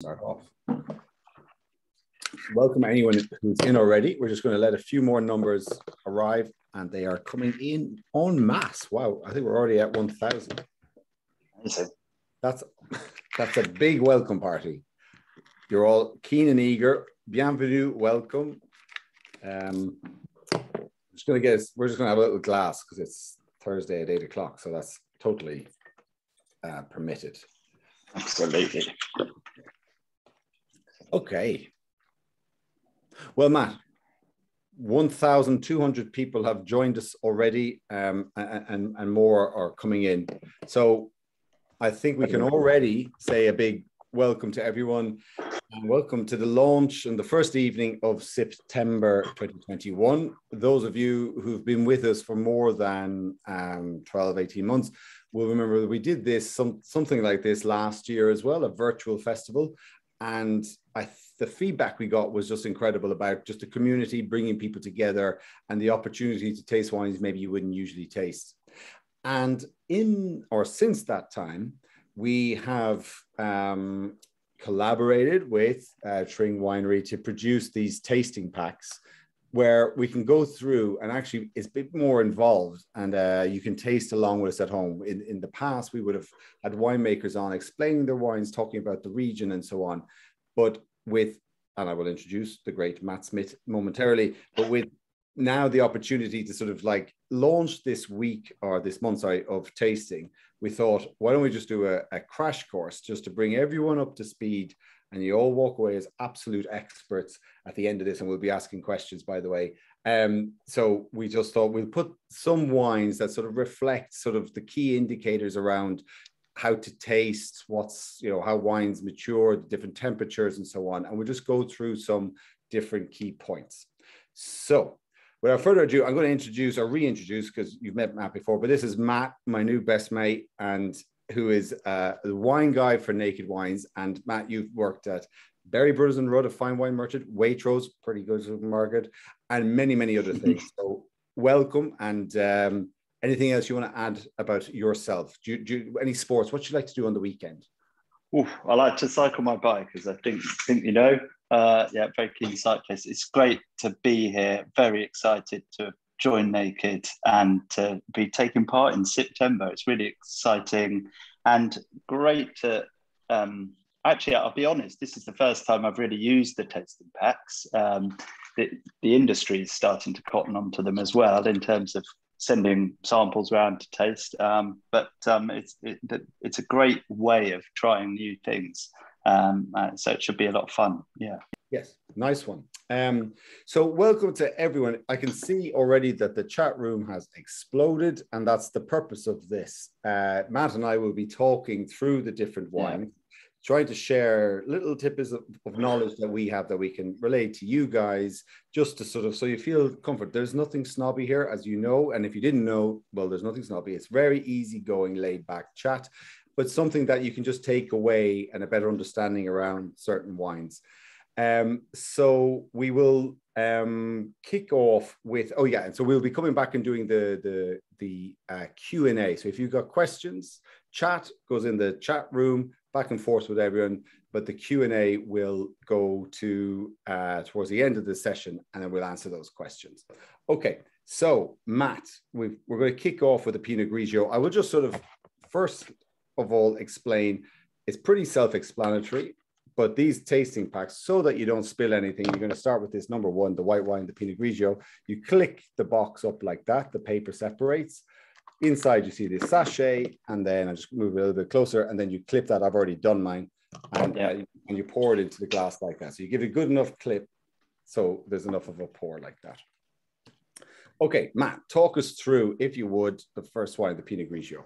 Start off. Welcome anyone who's in already. We're just going to let a few more numbers arrive, and they are coming in en masse. Wow, I think we're already at 1,000. That's a big welcome party. You're all keen and eager. Bienvenue, welcome. We're just going to have a little glass because it's Thursday at 8 o'clock, so that's totally permitted. Absolutely. Okay. Well, Matt, 1,200 people have joined us already, and more are coming in. So I think we can already say a big welcome to everyone, and welcome to the launch and the first evening of September 2021. Those of you who've been with us for more than 12, 18 months will remember that we did this, something like this last year as well, a virtual festival. And the feedback we got was just incredible about just the community, bringing people together and the opportunity to taste wines maybe you wouldn't usually taste. And since that time, we have collaborated with Tring Winery to produce these tasting packs where we can go through, and actually it's a bit more involved, and you can taste along with us at home. In the past, we would have had winemakers on explaining their wines, talking about the region and so on. But and I will introduce the great Matt Smith momentarily, but with now the opportunity to sort of like launch this week or this month, of tasting, we thought, why don't we just do a crash course just to bring everyone up to speed, and you all walk away as absolute experts at the end of this, and we'll be asking questions, by the way. So we just thought we'll put some wines that sort of reflect sort of the key indicators around how to taste, how wines mature, the different temperatures and so on. And we'll just go through some different key points. So without further ado, I'm going to introduce or reintroduce, because you've met Matt before, but this is Matt, my new best mate, and who is the wine guy for Naked Wines. And Matt, you've worked at Berry Brothers and Rudd, a fine wine merchant, Waitrose, pretty good supermarket, and many, many other things. So welcome. And anything else you want to add about yourself? Do you any sports? What do you like to do on the weekend? I like to cycle my bike, as I think you know. Very keen cyclist. It's great to be here. Very excited to join Naked and to be taking part in September. It's really exciting and great to. Actually, I'll be honest, this is the first time I've really used the tasting packs. The industry is starting to cotton onto them as well in terms of sending samples around to taste. It's a great way of trying new things. So it should be a lot of fun. Yeah. Yes, nice one. So welcome to everyone. I can see already that the chat room has exploded, and that's the purpose of this. Matt and I will be talking through the different wines, trying to share little tidbits of knowledge that we have that we can relate to you guys, just to sort of, so you feel comfort. There's nothing snobby here, as you know, and if you didn't know, well, there's nothing snobby. It's very easygoing, laid back chat, but something that you can just take away and a better understanding around certain wines. So we will kick off with, and so we'll be coming back and doing the Q&A. So if you've got questions, chat goes in the chat room, back and forth with everyone, but the Q&A will go to towards the end of the session, and then we'll answer those questions. Okay, so Matt, we're going to kick off with the Pinot Grigio. I will just sort of, first of all, explain, it's pretty self-explanatory, but these tasting packs, so that you don't spill anything, you're going to start with this number one, the white wine, the Pinot Grigio. You click the box up like that, the paper separates. Inside you see this sachet, and then I just move it a little bit closer, and then you clip that. I've already done mine, and you pour it into the glass like that. So you give it a good enough clip so there's enough of a pour like that. Okay, Matt, talk us through, if you would, the first wine, the Pinot Grigio.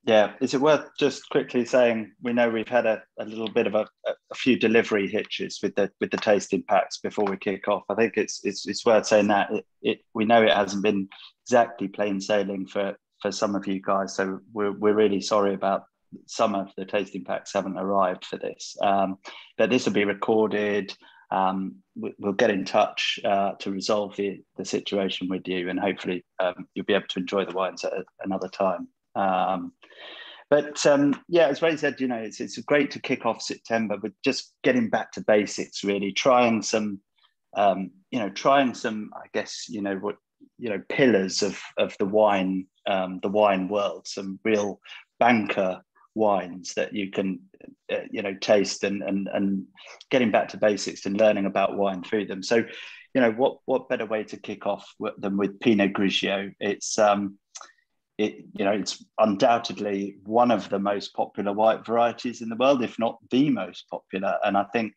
Yeah, is it worth just quickly saying, we know we've had a little bit of a few delivery hitches with the tasting packs before we kick off. I think it's worth saying that we know it hasn't been exactly plain sailing for some of you guys, so we're really sorry about some of the tasting packs haven't arrived for this. But this will be recorded. We'll get in touch to resolve the situation with you, and hopefully you'll be able to enjoy the wines at another time. But yeah, as Ray said, it's great to kick off September with just getting back to basics, really trying some, I guess, pillars of the wine world, some real banker wines that you can, taste and getting back to basics and learning about wine through them. So, what better way to kick off than with Pinot Grigio? It's undoubtedly one of the most popular white varieties in the world, if not the most popular. And I think,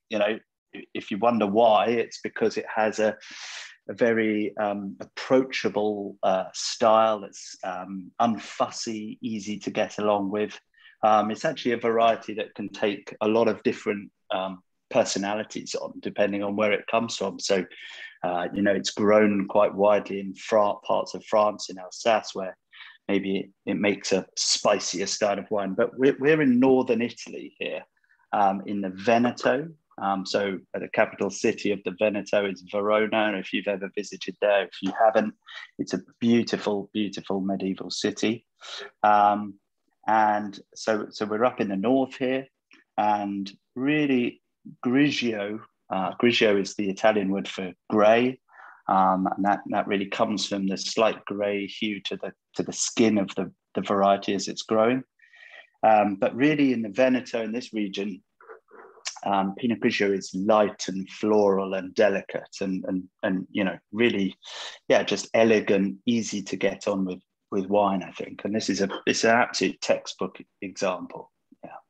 if you wonder why, it's because it has a very approachable style. It's unfussy, easy to get along with. It's actually a variety that can take a lot of different personalities on, depending on where it comes from. So, it's grown quite widely in parts of France, in Alsace, where maybe it makes a spicier style of wine. But we're in northern Italy here, in the Veneto. So the capital city of the Veneto is Verona. If you've ever visited there, if you haven't, it's a beautiful, beautiful medieval city. And so we're up in the north here, and really Grigio is the Italian word for grey. And that really comes from the slight grey hue to the skin of the variety as it's growing. But really in the Veneto, in this region, Pinot Grigio is light and floral and delicate and really, just elegant, easy to get on with wine, I think. And it's an absolute textbook example. Yeah.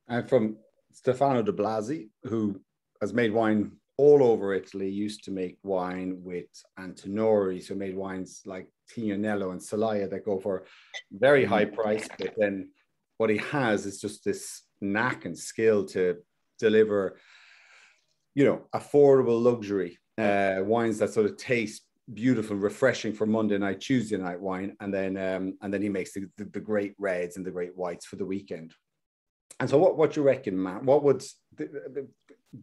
And from Stefano de Blasi, who has made wine all over Italy, used to make wine with Antinori, so made wines like Tignanello and Celaya that go for very high price, but then what he has is just this knack and skill to deliver, affordable luxury wines that sort of taste beautiful, refreshing for Monday night, Tuesday night wine, and then he makes the great reds and the great whites for the weekend. And so what you reckon, Matt? What would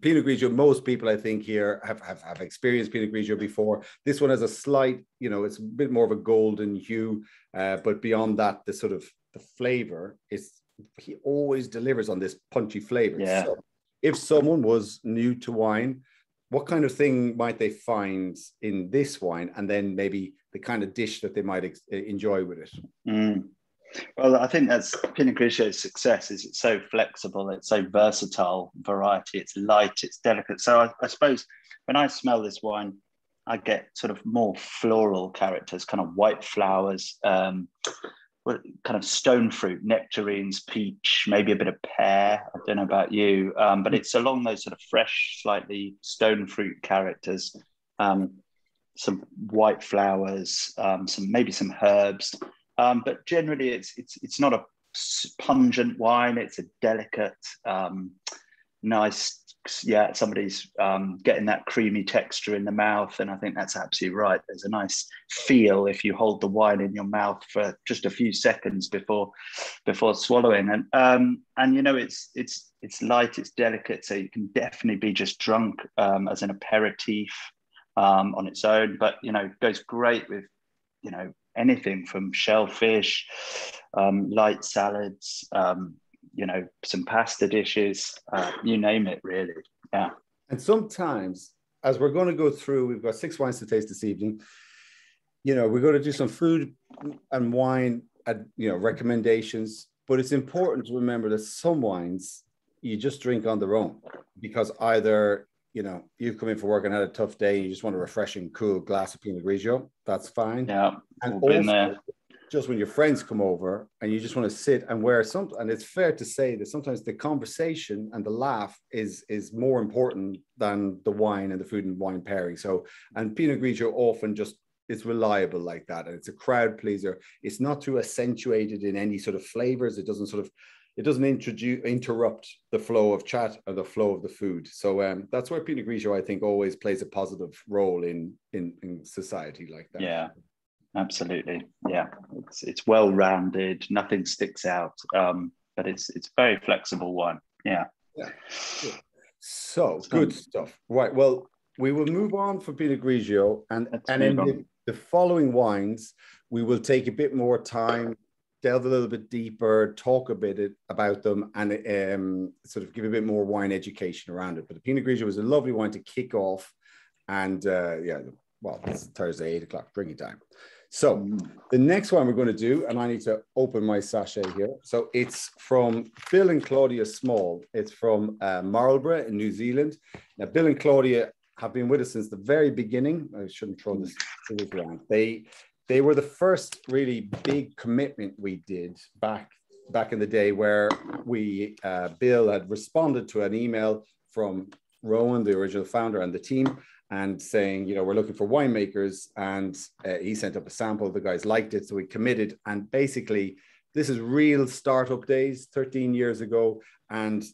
Pinot Grigio? Most people, I think, here have experienced Pinot Grigio before. This one has a slight, it's a bit more of a golden hue, but beyond that, the flavor he always delivers on this punchy flavor. Yeah. So if someone was new to wine, what kind of thing might they find in this wine, and then maybe the kind of dish that they might enjoy with it? Well, I think that's Pinot Grigio's success. Is it's so flexible, it's so versatile variety. It's light, it's delicate. So I suppose when I smell this wine, I get sort of more floral characters, kind of white flowers, kind of stone fruit, nectarines, peach, maybe a bit of pear. I don't know about you, but it's along those sort of fresh, slightly stone fruit characters, some white flowers, some herbs. But generally, it's not a pungent wine. It's a delicate, nice. Yeah, somebody's getting that creamy texture in the mouth, and I think that's absolutely right. There's a nice feel if you hold the wine in your mouth for just a few seconds before swallowing, and it's light, it's delicate, so you can definitely be just drunk as an aperitif on its own. But goes great with anything from shellfish, light salads. Some pasta dishes, you name it, really. Yeah. And sometimes, as we're going to go through, we've got 6 wines to taste this evening. We're going to do some food and wine, recommendations. But it's important to remember that some wines you just drink on their own, because either you've come in for work and had a tough day, and you just want a refreshing, cool glass of Pinot Grigio. That's fine. Yeah. And also, just when your friends come over and you just want to sit and and it's fair to say that sometimes the conversation and the laugh is more important than the wine and the food and wine pairing. So, and Pinot Grigio often just is reliable like that, and it's a crowd pleaser. It's not too accentuated in any sort of flavors. It doesn't interrupt the flow of chat or the flow of the food. So that's where Pinot Grigio, I think, always plays a positive role in society like that. Yeah. Absolutely, yeah. It's well rounded. Nothing sticks out, but it's very flexible one. Yeah. So good stuff. Right. Well, we will move on from Pinot Grigio, and in the following wines, we will take a bit more time delve a little bit deeper, talk a bit about them, and sort of give a bit more wine education around it. But the Pinot Grigio was a lovely wine to kick off. And yeah, well, it's Thursday, 8 o'clock, drinking time. So the next one we're going to do, and I need to open my sachet here. So it's from Bill and Claudia Small. It's from Marlborough in New Zealand. Now, Bill and Claudia have been with us since the very beginning. I shouldn't throw this around. They were the first really big commitment we did back in the day, where we Bill had responded to an email from Rowan, the original founder, and the team, and saying, you know, we're looking for winemakers, and he sent up a sample. The guys liked it, so we committed. And basically, this is real startup days, 13 years ago, and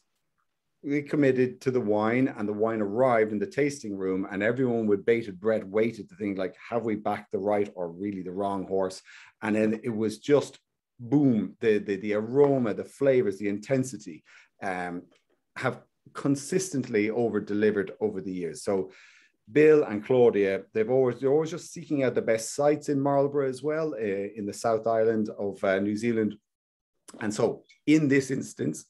we committed to the wine, and the wine arrived in the tasting room, and everyone with bated breath waited to think, like, have we backed the right or really the wrong horse? And then it was just boom, the aroma, the flavors, the intensity have consistently over-delivered over the years. So Bill and Claudia, they're always just seeking out the best sites in Marlborough as well, in the South Island of New Zealand. And so in this instance,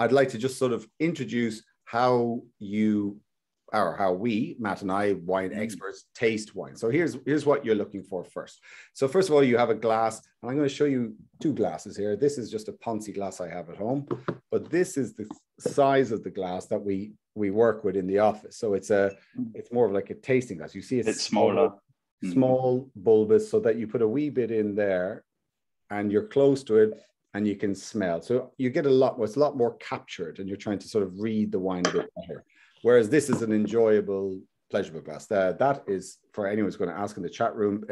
I'd like to just sort of introduce how we, Matt and I, wine experts, taste wine. So here's what you're looking for first. So first of all, you have a glass, and I'm going to show you two glasses here. This is just a Ponzi glass I have at home, but this is the size of the glass that we work with in the office. So it's more of like a tasting glass. You see it's smaller, small, bulbous, so that you put a wee bit in there, and you're close to it, and you can smell. So you get it's a lot more captured, and you're trying to sort of read the wine a bit better. Whereas this is an enjoyable, pleasurable glass. That is, for anyone who's going to ask in the chat room,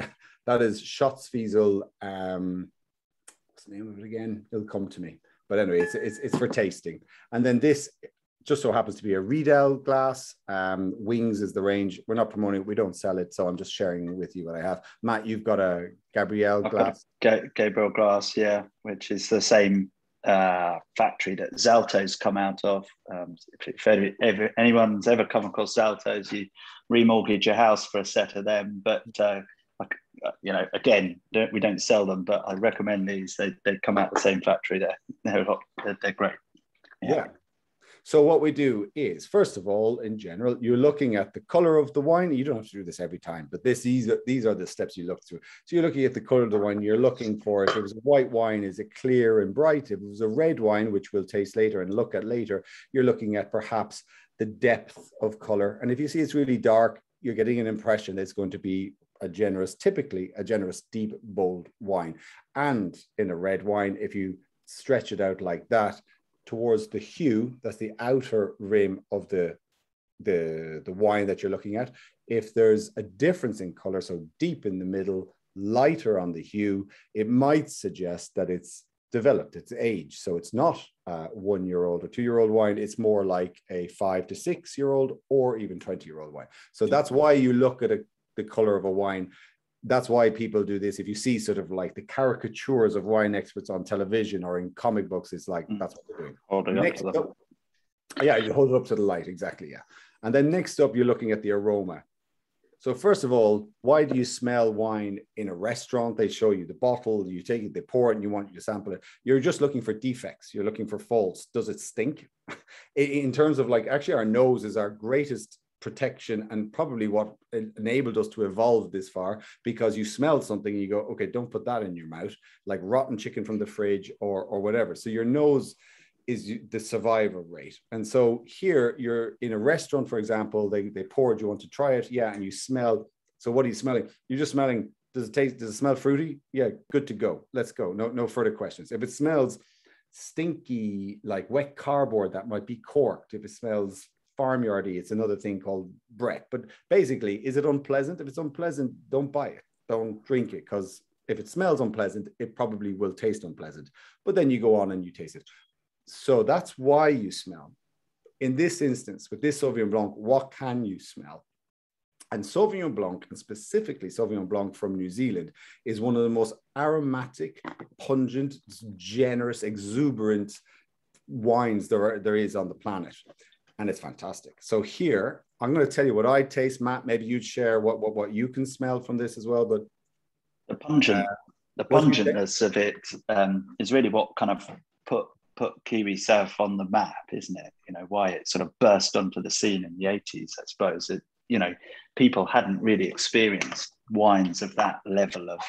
that is Schatzfiesel. What's the name of it again? It'll come to me. But anyway, it's for tasting. And then this just so happens to be a Riedel glass. Wings is the range. We're not promoting it. We don't sell it. So I'm just sharing with you what I have. Matt, you've got a Gabrielle glass. Gabriel glass, yeah, which is the same factory that Zalto's come out of. If anyone's ever come across Zalto's, you remortgage your house for a set of them. But you know, again, we don't sell them, but I recommend these. They come out the same factory. They're great. Yeah. So what we do is, first of all, in general, you're looking at the color of the wine. You don't have to do this every time, but these are the steps you look through. So you're looking at the color of the wine. You're looking for, if it was a white wine, is it clear and bright? If it was a red wine, which we'll taste later and look at later, you're looking at perhaps the depth of color. And if you see it's really dark, you're getting an impression that it's going to be typically a generous, deep, bold wine. And in a red wine, if you stretch it out like that, towards the hue, that's the outer rim of the wine that you're looking at. If there's a difference in color, so deep in the middle, lighter on the hue, it might suggest that it's developed, it's aged. So it's not a 1-year-old or 2-year-old wine. It's more like a 5 to 6-year-old or even 20-year-old wine. So that's why you look at the color of a wine. That's why people do this. If you see sort of like the caricatures of wine experts on television or in comic books, it's like, that's what they're doing. Yeah, you hold it up to the light, exactly, yeah. And then next up, you're looking at the aroma. So first of all, why do you smell wine in a restaurant? They show you the bottle, you take it, they pour it, and you want you to sample it. You're just looking for defects. You're looking for faults. Does it stink? In terms of like, actually our nose is our greatest protection and probably what enabled us to evolve this far, because you smell something and you go, okay, don't put that in your mouth, like rotten chicken from the fridge or whatever. So your nose is the survival rate. And so here you're in a restaurant, for example, they poured, you want to try it. Yeah. And you smell. So what are you smelling? You're just smelling. Does it smell fruity? Yeah. Good to go. Let's go. No further questions. If it smells stinky, like wet cardboard, that might be corked. If it smells farmyardy, it's another thing called Brett. But basically, is it unpleasant? If it's unpleasant, don't buy it. Don't drink it, because if it smells unpleasant, it probably will taste unpleasant. But then you go on and you taste it. So that's why you smell. In this instance, with this Sauvignon Blanc, what can you smell? And Sauvignon Blanc, and specifically Sauvignon Blanc from New Zealand, is one of the most aromatic, pungent, generous, exuberant wines there is on the planet. And it's fantastic. So here, I'm going to tell you what I taste. Matt, maybe you'd share what you can smell from this as well. But the pungent. The pungentness of it is really what kind of put Kiwi Sauv on the map, isn't it? You know, why it sort of burst onto the scene in the 80s, I suppose. You know, people hadn't really experienced wines of that level of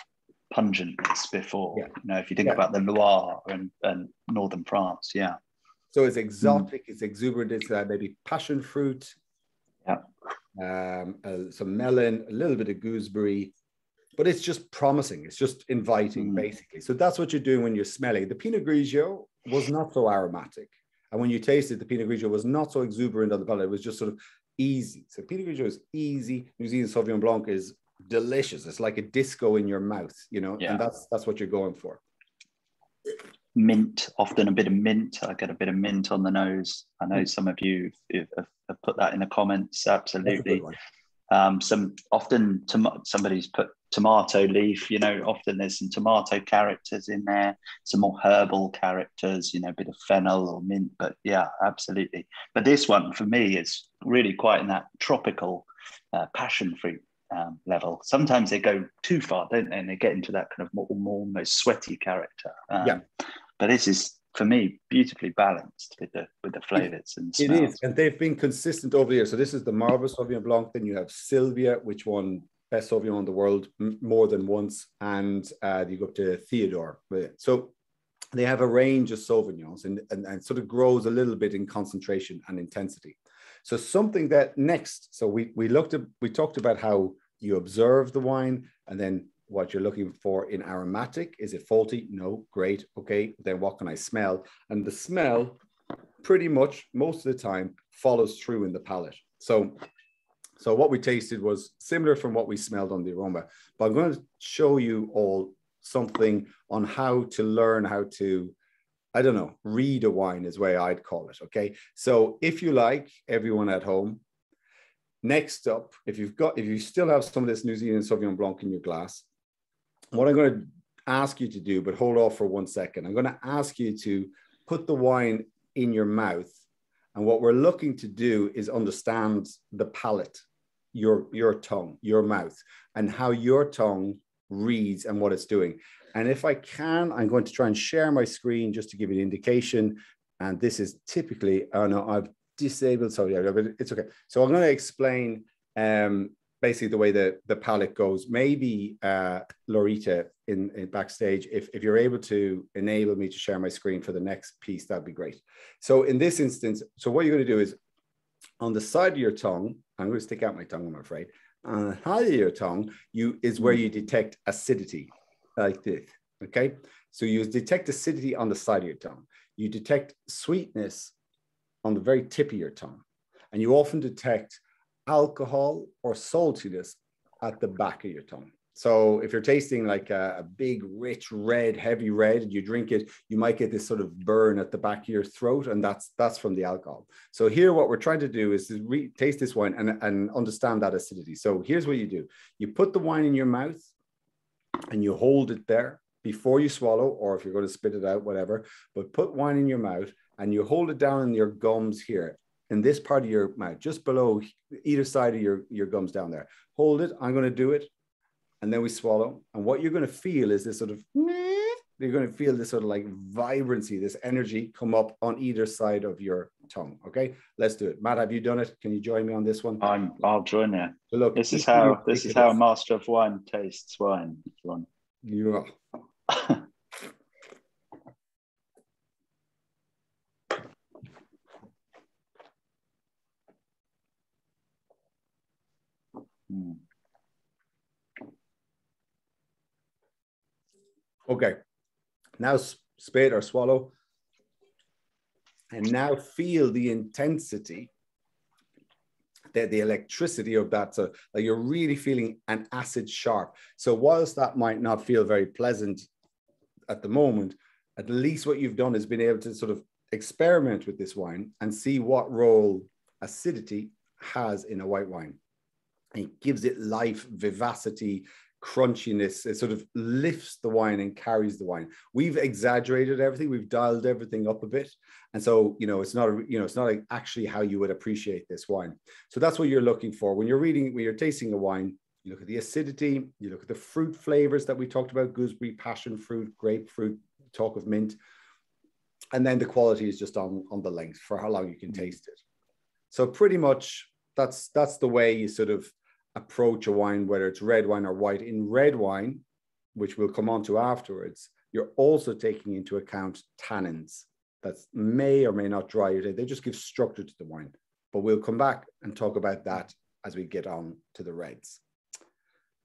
pungentness before. Yeah. You know, if you think about the Loire and northern France, So it's exotic, it's exuberant, it's maybe passion fruit, some melon, a little bit of gooseberry, but it's just promising. It's just inviting, basically. So that's what you're doing when you're smelling. The Pinot Grigio was not so aromatic. And when you tasted, the Pinot Grigio was not so exuberant on the palate. It was just sort of easy. So Pinot Grigio is easy. New Zealand Sauvignon Blanc is delicious. It's like a disco in your mouth, you know, and that's what you're going for. Mint, often a bit of mint. I get a bit of mint on the nose. I know some of you have put that in the comments. Absolutely. Somebody's put tomato leaf, you know, often there's some tomato characters in there, some more herbal characters, you know, a bit of fennel or mint, but yeah, absolutely. But this one for me is really quite in that tropical passion fruit level. Sometimes they go too far, don't they? And they get into that kind of more almost sweaty character. But this is, for me, beautifully balanced with the flavors and smells. It is, and they've been consistent over the years. So this is the Marble Sauvignon Blanc. Then you have Sylvia, which won Best Sauvignon in the world more than once, and you go up to Theodore. So they have a range of Sauvignons, and sort of grows a little bit in concentration and intensity. So something that next, so we talked about how you observe the wine, and then what you're looking for in aromatic. Is it faulty? No. Great. Okay. Then what can I smell? And the smell pretty much most of the time follows through in the palate. So what we tasted was similar from what we smelled on the aroma, but I'm going to show you all something on how to learn how to, I don't know, read a wine is the way I'd call it. Okay. So if you like, everyone at home, next up, if you still have some of this New Zealand Sauvignon Blanc in your glass, what I'm going to ask you to do, but hold off for 1 second. I'm going to ask you to put the wine in your mouth. And what we're looking to do is understand the palate, your tongue, your mouth, and how your tongue reads and what it's doing. And if I can, I'm going to try and share my screen just to give you an indication. And this is typically, oh no, I've disabled, so yeah, but it's okay. So I'm going to explain basically the way the palette goes. Maybe Lorita in backstage, if you're able to enable me to share my screen for the next piece, that'd be great. So in this instance, so what you're going to do is on the side of your tongue, I'm going to stick out my tongue, I'm afraid. On the side of your tongue, is where you detect acidity, like this. Okay, so you detect acidity on the side of your tongue. You detect sweetness on the very tip of your tongue, and you often detect alcohol or saltiness at the back of your tongue. So if you're tasting like a big, rich, red, heavy red, and you drink it, you might get this sort of burn at the back of your throat, and that's from the alcohol. So here, what we're trying to do is to taste this wine and understand that acidity. So here's what you do. You put the wine in your mouth, and you hold it there before you swallow, or if you're going to spit it out, whatever, but put wine in your mouth, and you hold it down in your gums here, in this part of your mouth, just below either side of your gums down there. Hold it. I'm going to do it. And then we swallow. And what you're going to feel is this sort of, you're going to feel this sort of like vibrancy, this energy come up on either side of your tongue. Okay, let's do it. Matt, have you done it? Can you join me on this one? I'll join you. So look, this is how a master of wine tastes wine. Yeah. Okay, now spit or swallow, and now feel the intensity, the electricity of that. So like you're really feeling an acid sharp. So whilst that might not feel very pleasant at the moment, at least what you've done is been able to sort of experiment with this wine and see what role acidity has in a white wine. It gives it life, vivacity, crunchiness. It sort of lifts the wine and carries the wine. We've exaggerated everything. We've dialed everything up a bit. And so, it's not actually how you would appreciate this wine. So that's what you're looking for. When you're tasting a wine, you look at the acidity, you look at the fruit flavors that we talked about, gooseberry, passion fruit, grapefruit, talk of mint. And then the quality is just on the length for how long you can taste it. So pretty much that's the way you sort of approach a wine, whether it's red wine or white. In red wine, which we'll come on to afterwards, you're also taking into account tannins that may or may not dry your day. They just give structure to the wine. But we'll come back and talk about that as we get on to the reds.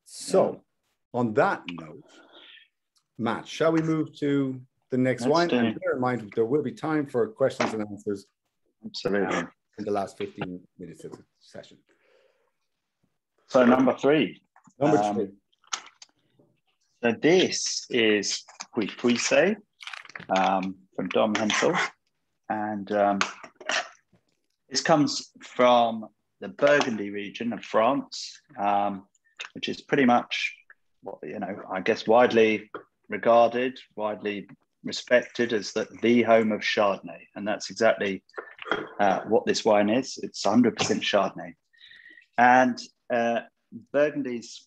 So on that note, Matt, shall we move to the next wine? And bear in mind, there will be time for questions and answers. Absolutely. In the last 15 minutes of the session. So number three. Number three. So this is Gris from Dom Hensel. And this comes from the Burgundy region of France, which is pretty much, I guess widely regarded, widely respected as the home of Chardonnay. And that's exactly what this wine is. It's 100% Chardonnay. And Burgundy's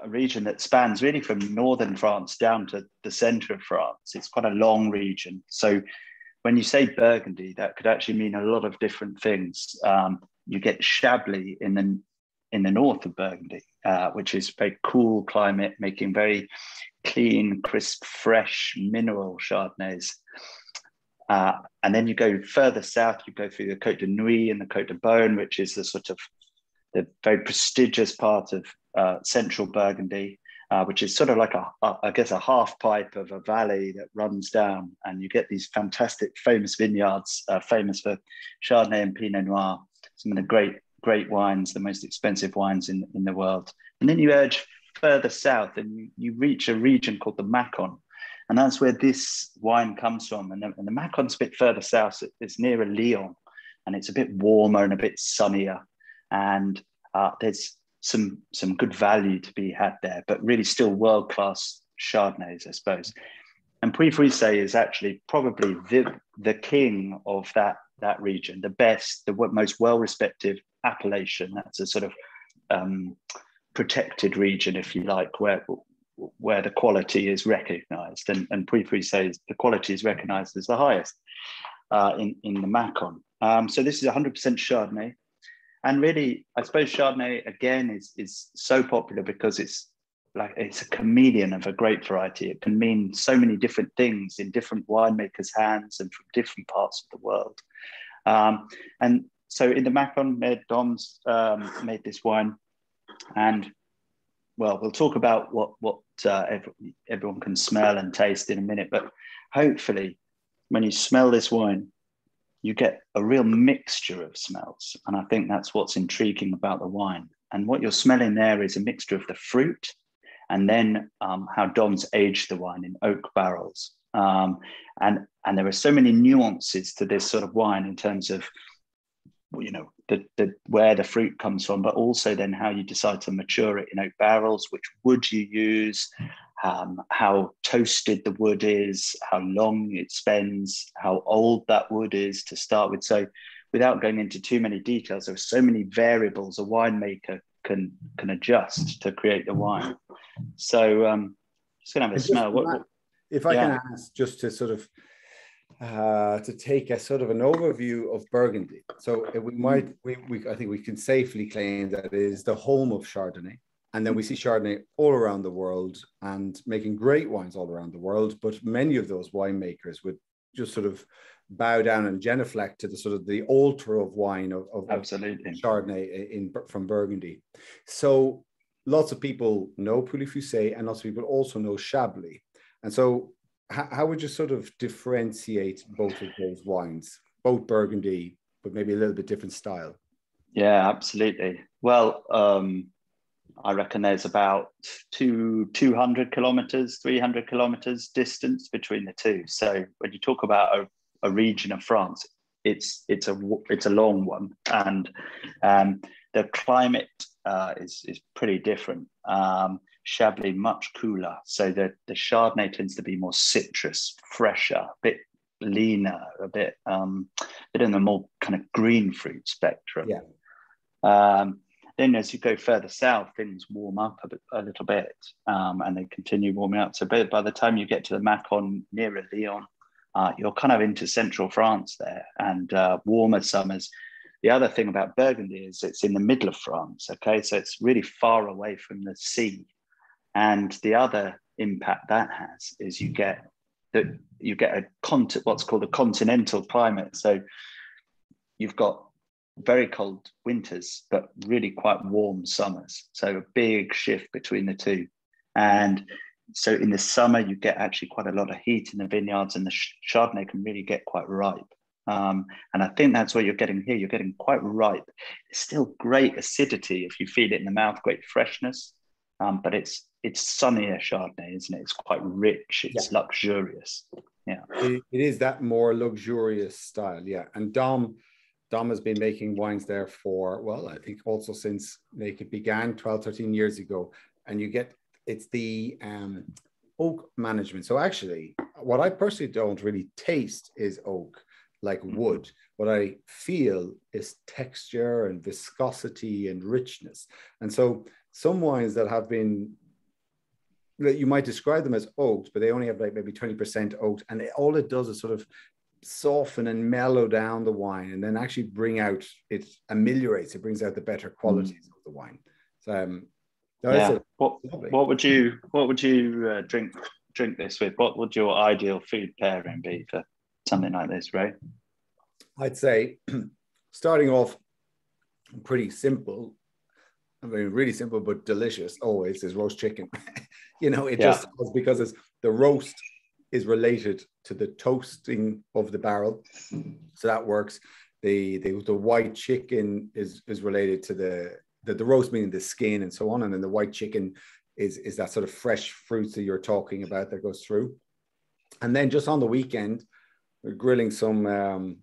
a region that spans really from northern France down to the center of France. It's quite a long region. So when you say Burgundy, that could actually mean a lot of different things. You get Chablis in the north of Burgundy, which is a very cool climate, making very clean, crisp, fresh mineral Chardonnays. And then you go further south, you go through the Cote de Nuit and the Cote de Beaune, which is the sort of the very prestigious part of central Burgundy, which is sort of like a half pipe of a valley that runs down, and you get these fantastic, famous vineyards, famous for Chardonnay and Pinot Noir, some of the great wines, the most expensive wines in the world. And then you urge further south, and you reach a region called the Macon. And that's where this wine comes from. And the Macon's a bit further south. It's nearer Lyon, and it's a bit warmer and a bit sunnier. And there's some good value to be had there, but really still world-class Chardonnays, I suppose. And Puy-Frisé is actually probably the king of that region, the best, the most well-respected appellation. That's a sort of protected region, if you like, where the quality is recognized, and Puy-Frisé, the quality is recognized as the highest in the Macon. So this is 100% Chardonnay. And really, I suppose Chardonnay, again, is so popular because it's a chameleon of a grape variety. It can mean so many different things in different winemakers' hands and from different parts of the world. And so in the Macon, Dom's made this wine. And well, we'll talk about what everyone can smell and taste in a minute. But hopefully, when you smell this wine, you get a real mixture of smells. And I think that's what's intriguing about the wine. And what you're smelling there is a mixture of the fruit and then how Dom's aged the wine in oak barrels. And there are so many nuances to this sort of wine in terms of, where the fruit comes from, but also then how you decide to mature it in oak barrels, which wood you use, how toasted the wood is, how long it spends, how old that wood is to start with. So without going into too many details, there are so many variables a winemaker can adjust to create the wine. So just gonna have a smell. If I can ask, just to sort of to take a sort of an overview of Burgundy. So I think we can safely claim that it is the home of Chardonnay. And then we see Chardonnay all around the world and making great wines all around the world. But many of those winemakers would just sort of bow down and genuflect to the sort of the altar of wine of Chardonnay from Burgundy. So lots of people know Puy-Frisé and lots of people also know Chablis. And so how would you sort of differentiate both of those wines, both Burgundy, but maybe a little bit different style? Yeah, absolutely. Well, I reckon there's about 200 kilometers, 300 kilometers distance between the two. So when you talk about a region of France, it's a long one, and the climate is pretty different. Chablis much cooler, so the Chardonnay tends to be more citrus, fresher, a bit leaner, a bit in the more kind of green fruit spectrum. Yeah. then as you go further south, things warm up a little bit, and they continue warming up. So by the time you get to the Macon nearer Lyon, you're kind of into central France there, and warmer summers. The other thing about Burgundy is it's in the middle of France, okay? So it's really far away from the sea. And the other impact that has is you get what's called a continental climate. So you've got very cold winters, but really quite warm summers. So a big shift between the two. And so in the summer, you get actually quite a lot of heat in the vineyards, and the Chardonnay can really get quite ripe. And I think that's what you're getting here. You're getting quite ripe. It's still great acidity if you feel it in the mouth, great freshness. But it's sunnier Chardonnay, isn't it? It's quite rich. It's luxurious. Yeah, it is that more luxurious style. Yeah, and Dom has been making wines there for, well, I think also since it began 12, 13 years ago. And it's the oak management. So actually, what I personally don't really taste is oak, like wood. What I feel is texture and viscosity and richness. And so some wines that have been, you might describe them as oaked, but they only have like maybe 20% oaked. And all it does is sort of soften and mellow down the wine, and then actually it ameliorates, it brings out the better qualities of the wine. So what would you drink this with? What would your ideal food pairing be for something like this, Ray? I'd say starting off pretty simple. I mean, really simple but delicious always is roast chicken. Just because the roast is related to the toasting of the barrel, so that works. The white chicken is related to the roast, meaning the skin and so on, and then the white chicken is that sort of fresh fruits that you're talking about that goes through. And then just on the weekend, we're grilling some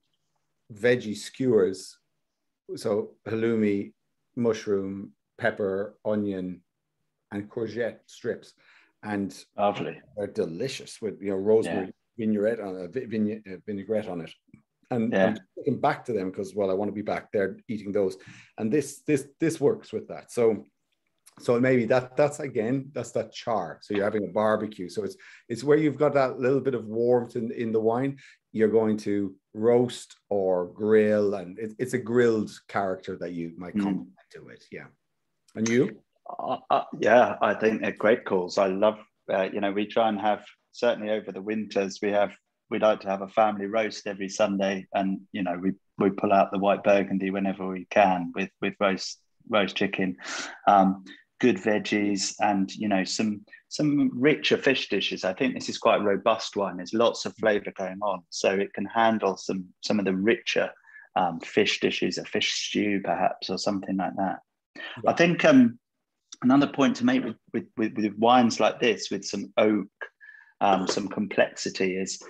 veggie skewers, so halloumi, mushroom, pepper, onion, and courgette strips, and lovely. They're delicious with rosemary vinaigrette on it. And I'm taking back to them because, well, I want to be back there eating those, and this works with that. So maybe that's that char. So you're having a barbecue. So it's where you've got that little bit of warmth in the wine. You're going to roast or grill, and it's a grilled character that you might complement to it. Yeah. And you? I think they're great calls. I love, we try and have, certainly over the winters, we like to have a family roast every Sunday, and we pull out the white Burgundy whenever we can with roast chicken, good veggies, and some richer fish dishes. I think this is quite a robust one. There's lots of flavour going on, so it can handle some of the richer fish dishes, a fish stew perhaps, or something like that. I think another point to make with wines like this, with some oak, some complexity, is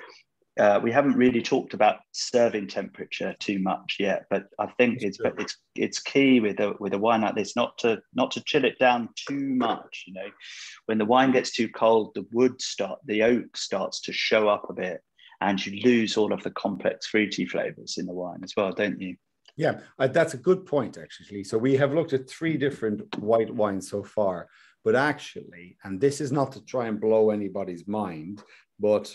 we haven't really talked about serving temperature too much yet, but I think it's key with a wine like this not to chill it down too much. When the wine gets too cold, the oak starts to show up a bit, and you lose all of the complex fruity flavors in the wine as well, don't you? Yeah, that's a good point, actually. So we have looked at 3 different white wines so far, but actually, and this is not to try and blow anybody's mind, but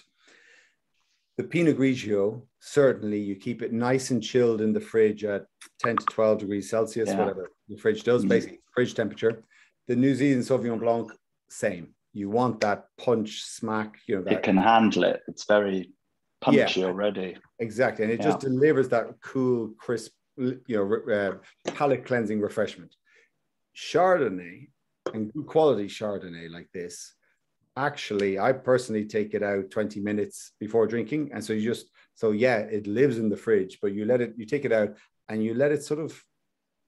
the Pinot Grigio, certainly you keep it nice and chilled in the fridge at 10 to 12 degrees Celsius, whatever the fridge does, basically fridge temperature. The New Zealand Sauvignon Blanc, same. You want that punch, smack, that it can handle it. It's very punchy already. Exactly, and it just delivers that cool, crisp, palate cleansing refreshment. Chardonnay, and good quality Chardonnay like this, actually, I personally take it out 20 minutes before drinking, and so it lives in the fridge, but you take it out and you let it sort of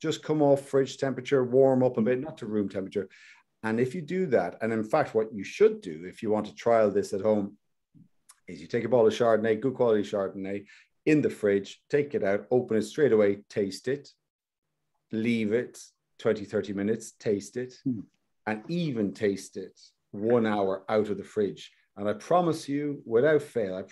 just come off fridge temperature, warm up a bit, not to room temperature. And if you do that, and in fact, what you should do if you want to trial this at home is you take a bottle of Chardonnay, good quality Chardonnay, in the fridge, take it out, open it straight away, taste it, leave it 20, 30 minutes, taste it, and even taste it 1 hour out of the fridge. And I promise you, without fail,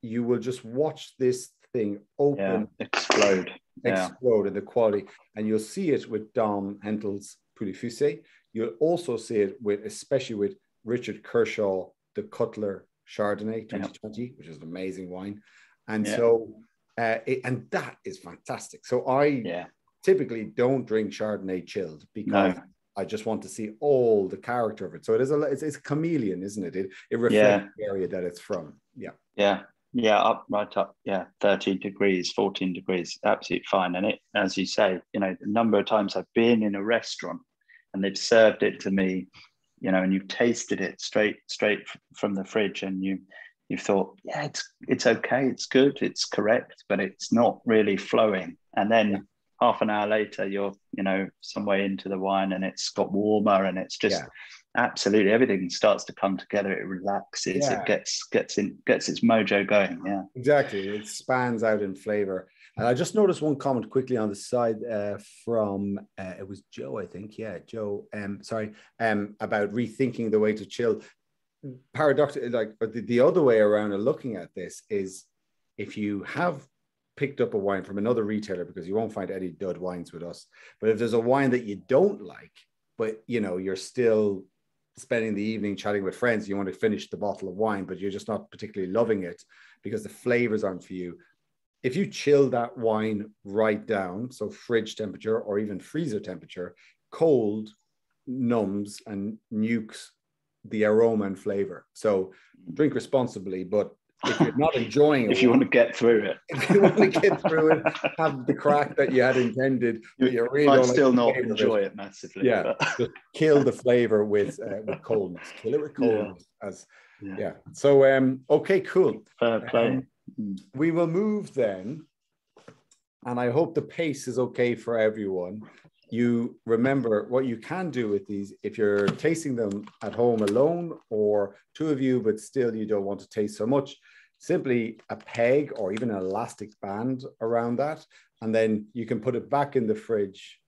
you will just watch this thing open, explode in the quality. And you'll see it with Dom Hentel's Poulet Fussé. You'll also see it especially with Richard Kershaw, the Cutler Chardonnay 2020, which is an amazing wine. And so, and that is fantastic. So I typically don't drink Chardonnay chilled because I just want to see all the character of it. So it's a chameleon, isn't it? It reflects the area that it's from. Right up 13 degrees, 14 degrees, absolutely fine. And it, as you say, the number of times I've been in a restaurant and they've served it to me, and you've tasted it straight from the fridge, and you've thought, it's okay, it's good, it's correct, but it's not really flowing. And then half an hour later, you're, some way into the wine and it's got warmer, and it's just absolutely everything starts to come together. It relaxes, it gets its mojo going. Yeah, exactly. It spans out in flavor. And I just noticed one comment quickly on the side from it was Joe, I think. Yeah, Joe. About rethinking the way to chill. Paradoxically, like, but the other way around of looking at this is, if you have picked up a wine from another retailer, because you won't find any dud wines with us, but if there's a wine that you don't like, but you're still spending the evening chatting with friends, you want to finish the bottle of wine, but you're just not particularly loving it because the flavors aren't for you. If you chill that wine right down, so fridge temperature or even freezer temperature, cold numbs and nukes the aroma and flavor. So drink responsibly, but if you're not enjoying it, if you want to get through it, have the crack that you had intended, you really might still not enjoy it massively. Just kill the flavor with coldness. Kill it with coldness. So okay, cool. Fair play. We will move then, and I hope the pace is okay for everyone. You remember what you can do with these if you're tasting them at home alone, or two of you, but still you don't want to taste so much. Simply a peg or even an elastic band around that, and then you can put it back in the fridge,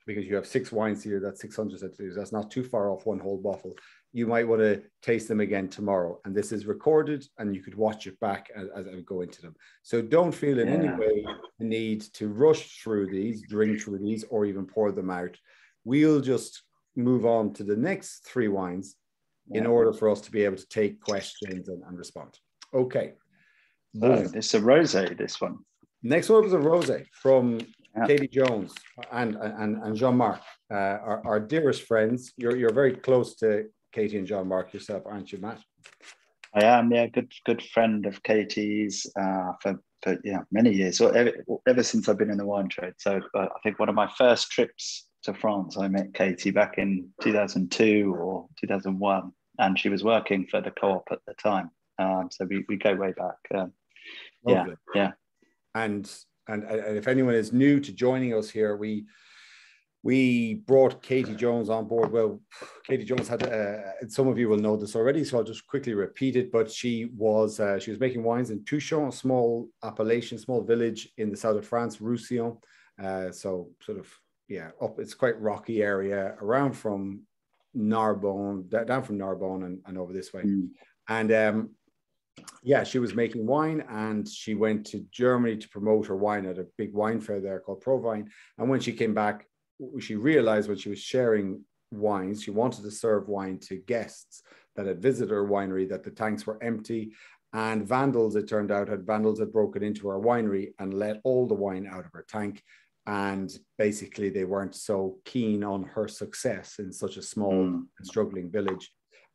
because you have 6 wines here. That's 600 centiliters. That's not too far off one whole bottle. You might want to taste them again tomorrow, and this is recorded, and you could watch it back as I go into them. So don't feel in any way the need to rush through these, drink through these, or even pour them out. We'll just move on to the next 3 wines in order for us to be able to take questions and respond. Okay. So it's a rosé, this one. Next one was a rosé from Katie Jones and Jean-Marc, our dearest friends. You're very close to Katie and Jean-Marc yourself, aren't you, Matt? I am, good friend of Katie's for many years, or ever since I've been in the wine trade. So I think one of my first trips to France, I met Katie back in 2002 or 2001, and she was working for the co-op at the time. So we go way back. And if anyone is new to joining us here, we brought Katie Jones on board. Well, Katie Jones had, some of you will know this already, so I'll just quickly repeat it. But she was making wines in Touchon, a small appellation, small village in the south of France, Roussillon. So sort of, up, it's quite rocky area around from Narbonne, down from Narbonne and over this way. And she was making wine, and she went to Germany to promote her wine at a big wine fair there called Provine. And when she came back, she realized when she was sharing wines, she wanted to serve wine to guests that had visited her winery, that the tanks were empty, and vandals, it turned out, had broken into her winery and let all the wine out of her tank. And basically they weren't so keen on her success in such a small and struggling village.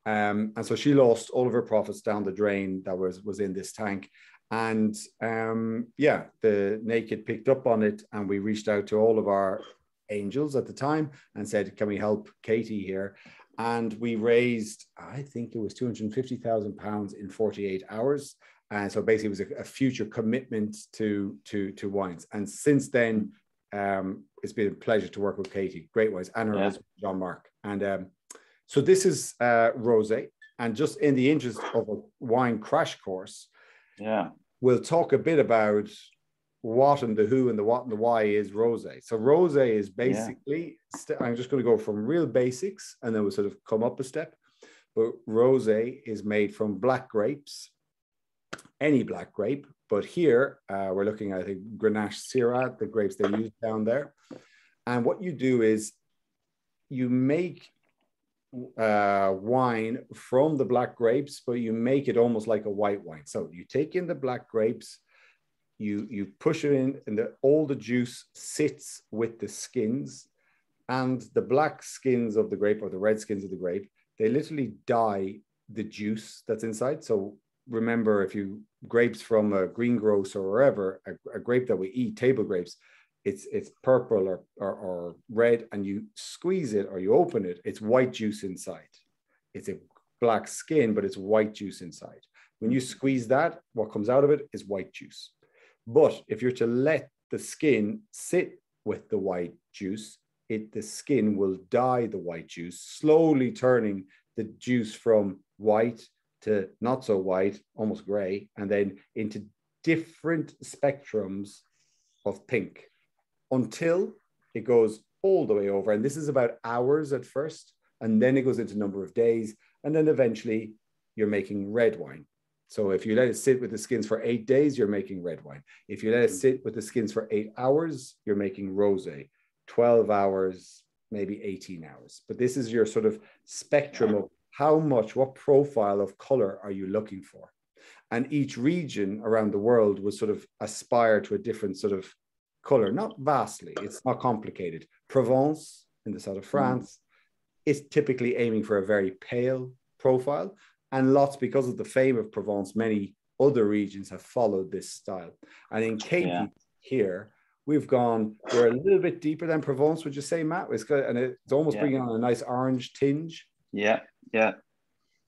And so she lost all of her profits down the drain that was in this tank. And the Naked picked up on it, and we reached out to all of our angels at the time and said, can we help Katie here? And we raised, I think it was £250,000 in 48 hours. And so basically it was a future commitment to wines. And since then, it's been a pleasure to work with Katie. Great wines, and her husband, Jean-Marc. And so this is rosé. And just in the interest of a wine crash course, we'll talk a bit about what and the who and the what and the why is rosé. So rosé is basically, I'm just going to go from real basics and then we'll sort of come up a step. But rosé is made from black grapes, any black grape, But here we're looking at, I think, Grenache Syrah, the grapes they use down there. And what you do is you make wine from the black grapes, but you make it almost like a white wine. So you take in the black grapes, you push it in, and all the juice sits with the skins, and the black skins of the grape, or the red skins of the grape, they literally dye the juice that's inside. So remember, if you grapes from a greengrocer or wherever, a grape that we eat, table grapes, it's purple or red, and you squeeze it or you open it, it's white juice inside. It's a black skin, but it's white juice inside. When you squeeze that, what comes out of it is white juice. But if you're to let the skin sit with the white juice, the skin will dye the white juice, slowly turning the juice from white to not so white, almost gray, and then into different spectrums of pink, until it goes all the way over. And this is about hours at first, and then it goes into number of days, and then eventually you're making red wine. So if you let it sit with the skins for 8 days, you're making red wine. If you let it sit with the skins for 8 hours, you're making rosé. 12 hours, maybe 18 hours. But this is your sort of spectrum of how much, what profile of color are you looking for? And each region around the world will sort of aspire to a different sort of color, not vastly, it's not complicated. Provence in the south of France is typically aiming for a very pale profile, and lots, because of the fame of Provence, many other regions have followed this style. And in Katie here, we're a little bit deeper than Provence, would you say, Matt? It's good, and it's almost bringing on a nice orange tinge. Yeah.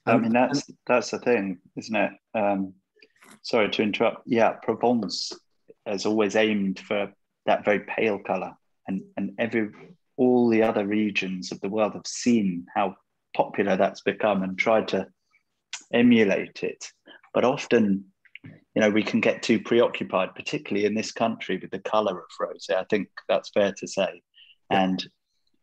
I mean, that's the thing, isn't it? Sorry to interrupt. Yeah, Provence has always aimed for that very pale color, and all the other regions of the world have seen how popular that's become and tried to emulate it. But often, we can get too preoccupied, particularly in this country, with the color of rosé. I think that's fair to say. Yeah. And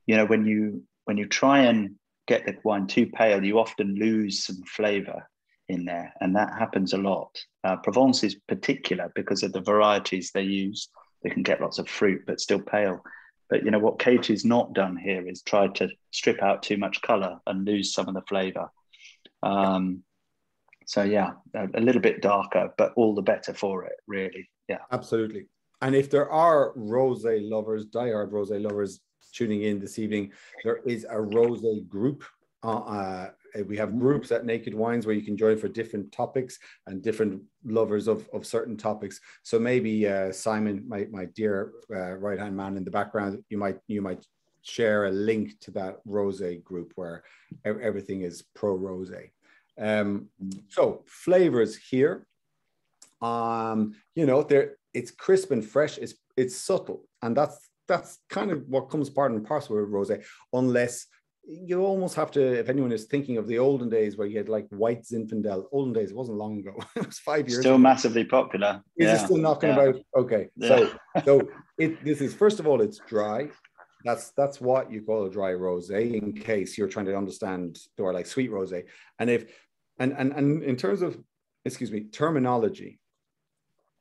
when you try and get the wine too pale, you often lose some flavor in there, and that happens a lot. Provence is particular because of the varieties they use. They can get lots of fruit, but still pale. But what Katie's not done here is try to strip out too much color and lose some of the flavor. So yeah, a little bit darker, but all the better for it, really. Yeah, absolutely. And if there are rosé lovers, diehard rosé lovers tuning in this evening, there is a rosé group. We have groups at Naked Wines where you can join for different topics and different lovers of certain topics. So maybe Simon, my dear right-hand man in the background, you might share a link to that rosé group where everything is pro rosé. So flavors here, it's crisp and fresh. It's subtle, and that's kind of what comes part and parcel with rosé, unless you almost have to, if anyone is thinking of the olden days where you had like white Zinfandel, olden days, it wasn't long ago. It was 5 years still ago. Massively popular. Is it still knocking about? Okay. Yeah. So this is, first of all, it's dry. That's what you call a dry rosé, in case you're trying to understand, or like sweet rosé. And in terms of, terminology,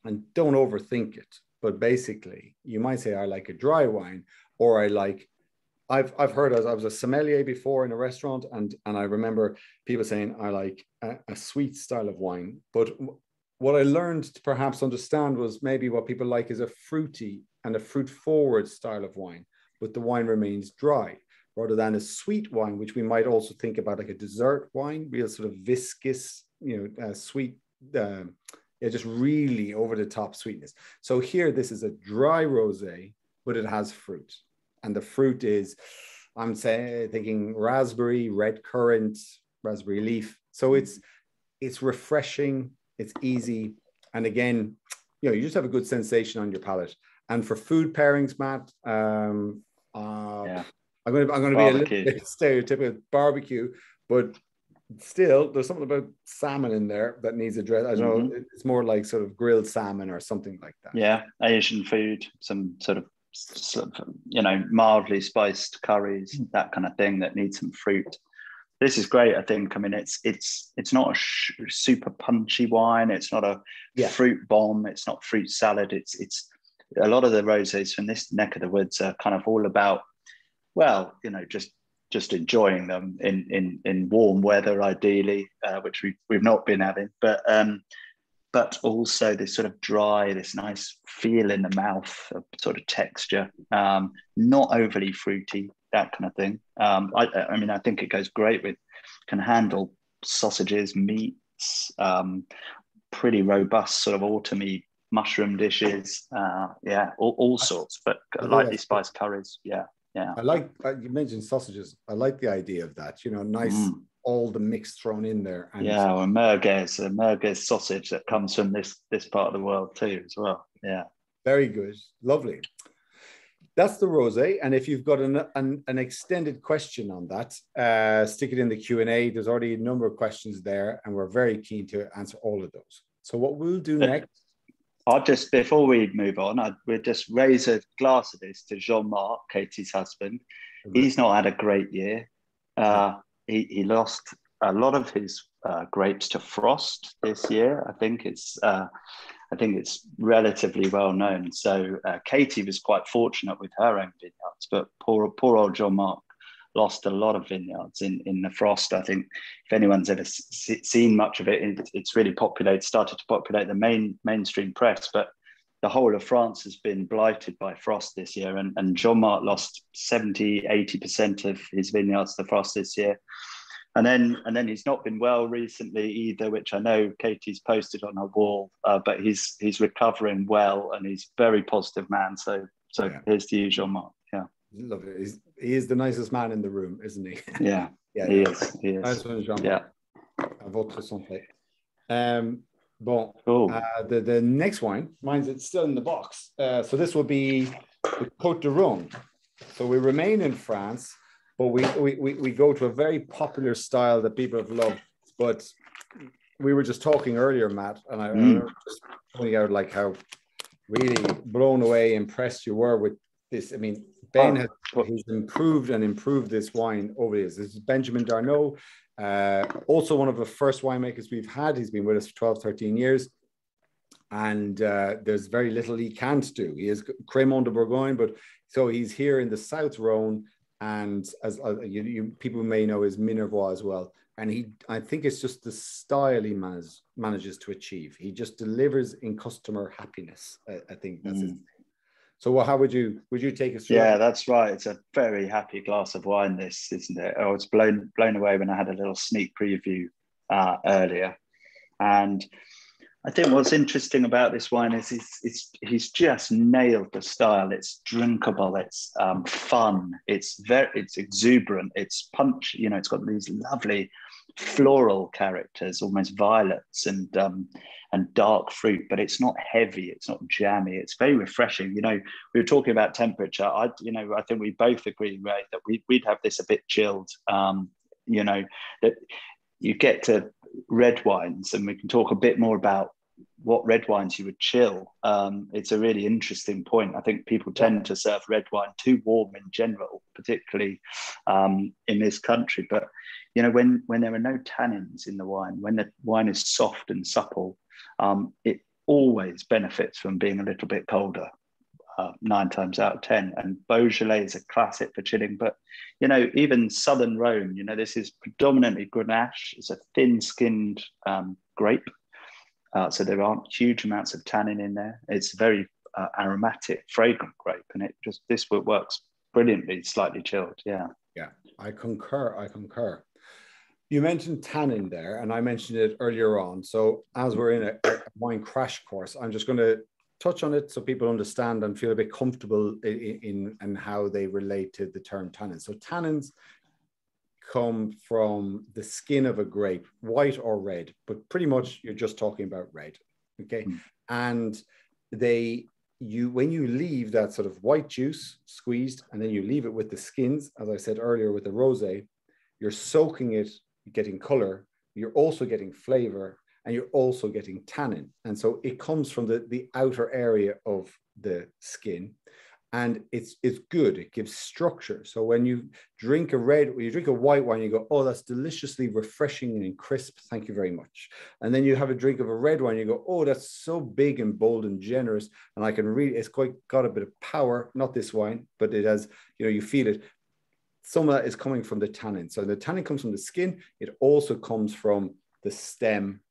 and don't overthink it, but basically you might say, I like a dry wine, or I've heard, as I was a sommelier before in a restaurant, and I remember people saying, I like a sweet style of wine. But what I learned to perhaps understand was maybe what people like is a fruity and a fruit forward style of wine, but the wine remains dry, rather than a sweet wine, which we might also think about like a dessert wine, real sort of viscous, sweet, just really over the top sweetness. So here, this is a dry rosé, but it has fruit. And the fruit is, I'm thinking raspberry, red currant, raspberry leaf. So it's refreshing, it's easy. And again, you just have a good sensation on your palate. And for food pairings, Matt, I'm going to be a little bit stereotypical, barbecue, but still there's something about salmon in there that needs address. I don't know, it's more like sort of grilled salmon or something like that. Yeah, Asian food, some sort of mildly spiced curries, that kind of thing that needs some fruit. this is great. I think. I mean, it's not a super punchy wine. It's not a fruit bomb. It's not fruit salad. It's a lot of the rosés from this neck of the woods are kind of all about, well, you know, just enjoying them in warm weather, ideally, which we've not been having, but also this sort of dry, this nice feel in the mouth, of sort of texture, not overly fruity, that kind of thing. I mean, I think it goes great with, can handle sausages, meats, pretty robust sort of autumny mushroom dishes, all sorts, but lightly spiced curries. Yeah. I like, you mentioned sausages. I like the idea of that, you know, nice, all the mix thrown in there. And or merguez sausage that comes from this part of the world too as well. Yeah. Very good. Lovely. That's the rosé. And if you've got an extended question on that, stick it in the Q&A. There's already a number of questions there, and we're very keen to answer all of those. So what we'll do next, I'll just, before we move on, we'll just raise a glass of this to Jean-Marc, Katie's husband. He's not had a great year. He lost a lot of his grapes to frost this year. I think it's relatively well known. So Katie was quite fortunate with her own vineyards, but poor old Jean-Marc lost a lot of vineyards in the frost. I think if anyone's ever seen much of it, it's really started to populate the mainstream press, but the whole of France has been blighted by frost this year. And Jean-Marc lost 70-80% of his vineyards to frost this year. And then he's not been well recently either, which I know Katie's posted on her wall, but he's recovering well, and he's a very positive man. So here's to you, Jean-Marc. Yeah. Lovely. He is the nicest man in the room, isn't he? Yeah. He is. Nice one, Jean-Marc. Yeah. À votre santé. Cool. The next wine, it's still in the box. So this will be the Cote De Rong. So we remain in France, but we go to a very popular style that people have loved. But we were just talking earlier, Matt, and I remember just pointing out like how really blown away, impressed you were with this. I mean, Ben has improved this wine over the years. This is Benjamin Darneau, also one of the first winemakers we've had. He's been with us for 12, 13 years. And there's very little he can't do. He is Crémant de Bourgogne, but so he's here in the South Rhone, and as people may know, is Minervois as well. And I think it's just the style he manages to achieve. He just delivers in customer happiness. I think that's his thing. So how would you take us through? Yeah, that's right. It's a very happy glass of wine, this, isn't it? I was blown away when I had a little sneak preview earlier. And I think what's interesting about this wine is he's just nailed the style. It's drinkable, it's fun, it's exuberant, it's punch. You know, it's got these lovely floral characters, almost violets and dark fruit, but it's not heavy, it's not jammy, it's very refreshing. You know, we were talking about temperature. I think we both agree, right, that we'd have this a bit chilled. You know, that you get to red wines, and we can talk a bit more about what red wines you would chill. It's a really interesting point. I think people tend to serve red wine too warm in general, particularly in this country. But you know, when there are no tannins in the wine, when the wine is soft and supple, it always benefits from being a little bit colder, 9 times out of 10. And Beaujolais is a classic for chilling. But, you know, even Southern Rhone, you know, this is predominantly Grenache. It's a thin-skinned grape. So there aren't huge amounts of tannin in there. It's a very aromatic, fragrant grape. And this works brilliantly, slightly chilled. Yeah. Yeah, I concur. You mentioned tannin there, and I mentioned it earlier on. So as we're in a wine crash course, I'm just going to touch on it so people understand and feel a bit comfortable in how they relate to the term tannin. So tannins come from the skin of a grape, white or red, but pretty much you're just talking about red, okay? And when you leave that sort of white juice squeezed, and then you leave it with the skins, as I said earlier with the rosé, you're soaking it, getting color, you're also getting flavor, and you're also getting tannin. And so it comes from the outer area of the skin. And it's good. It gives structure. So when you drink a white wine, you go, oh, that's deliciously refreshing and crisp. Thank you very much. And then you have a drink of a red wine, you go, oh, that's so big and bold and generous. And I can really, it's quite got a bit of power, not this wine, but it has, you feel it. Some of that is coming from the tannin. So the tannin comes from the skin. It also comes from the stem.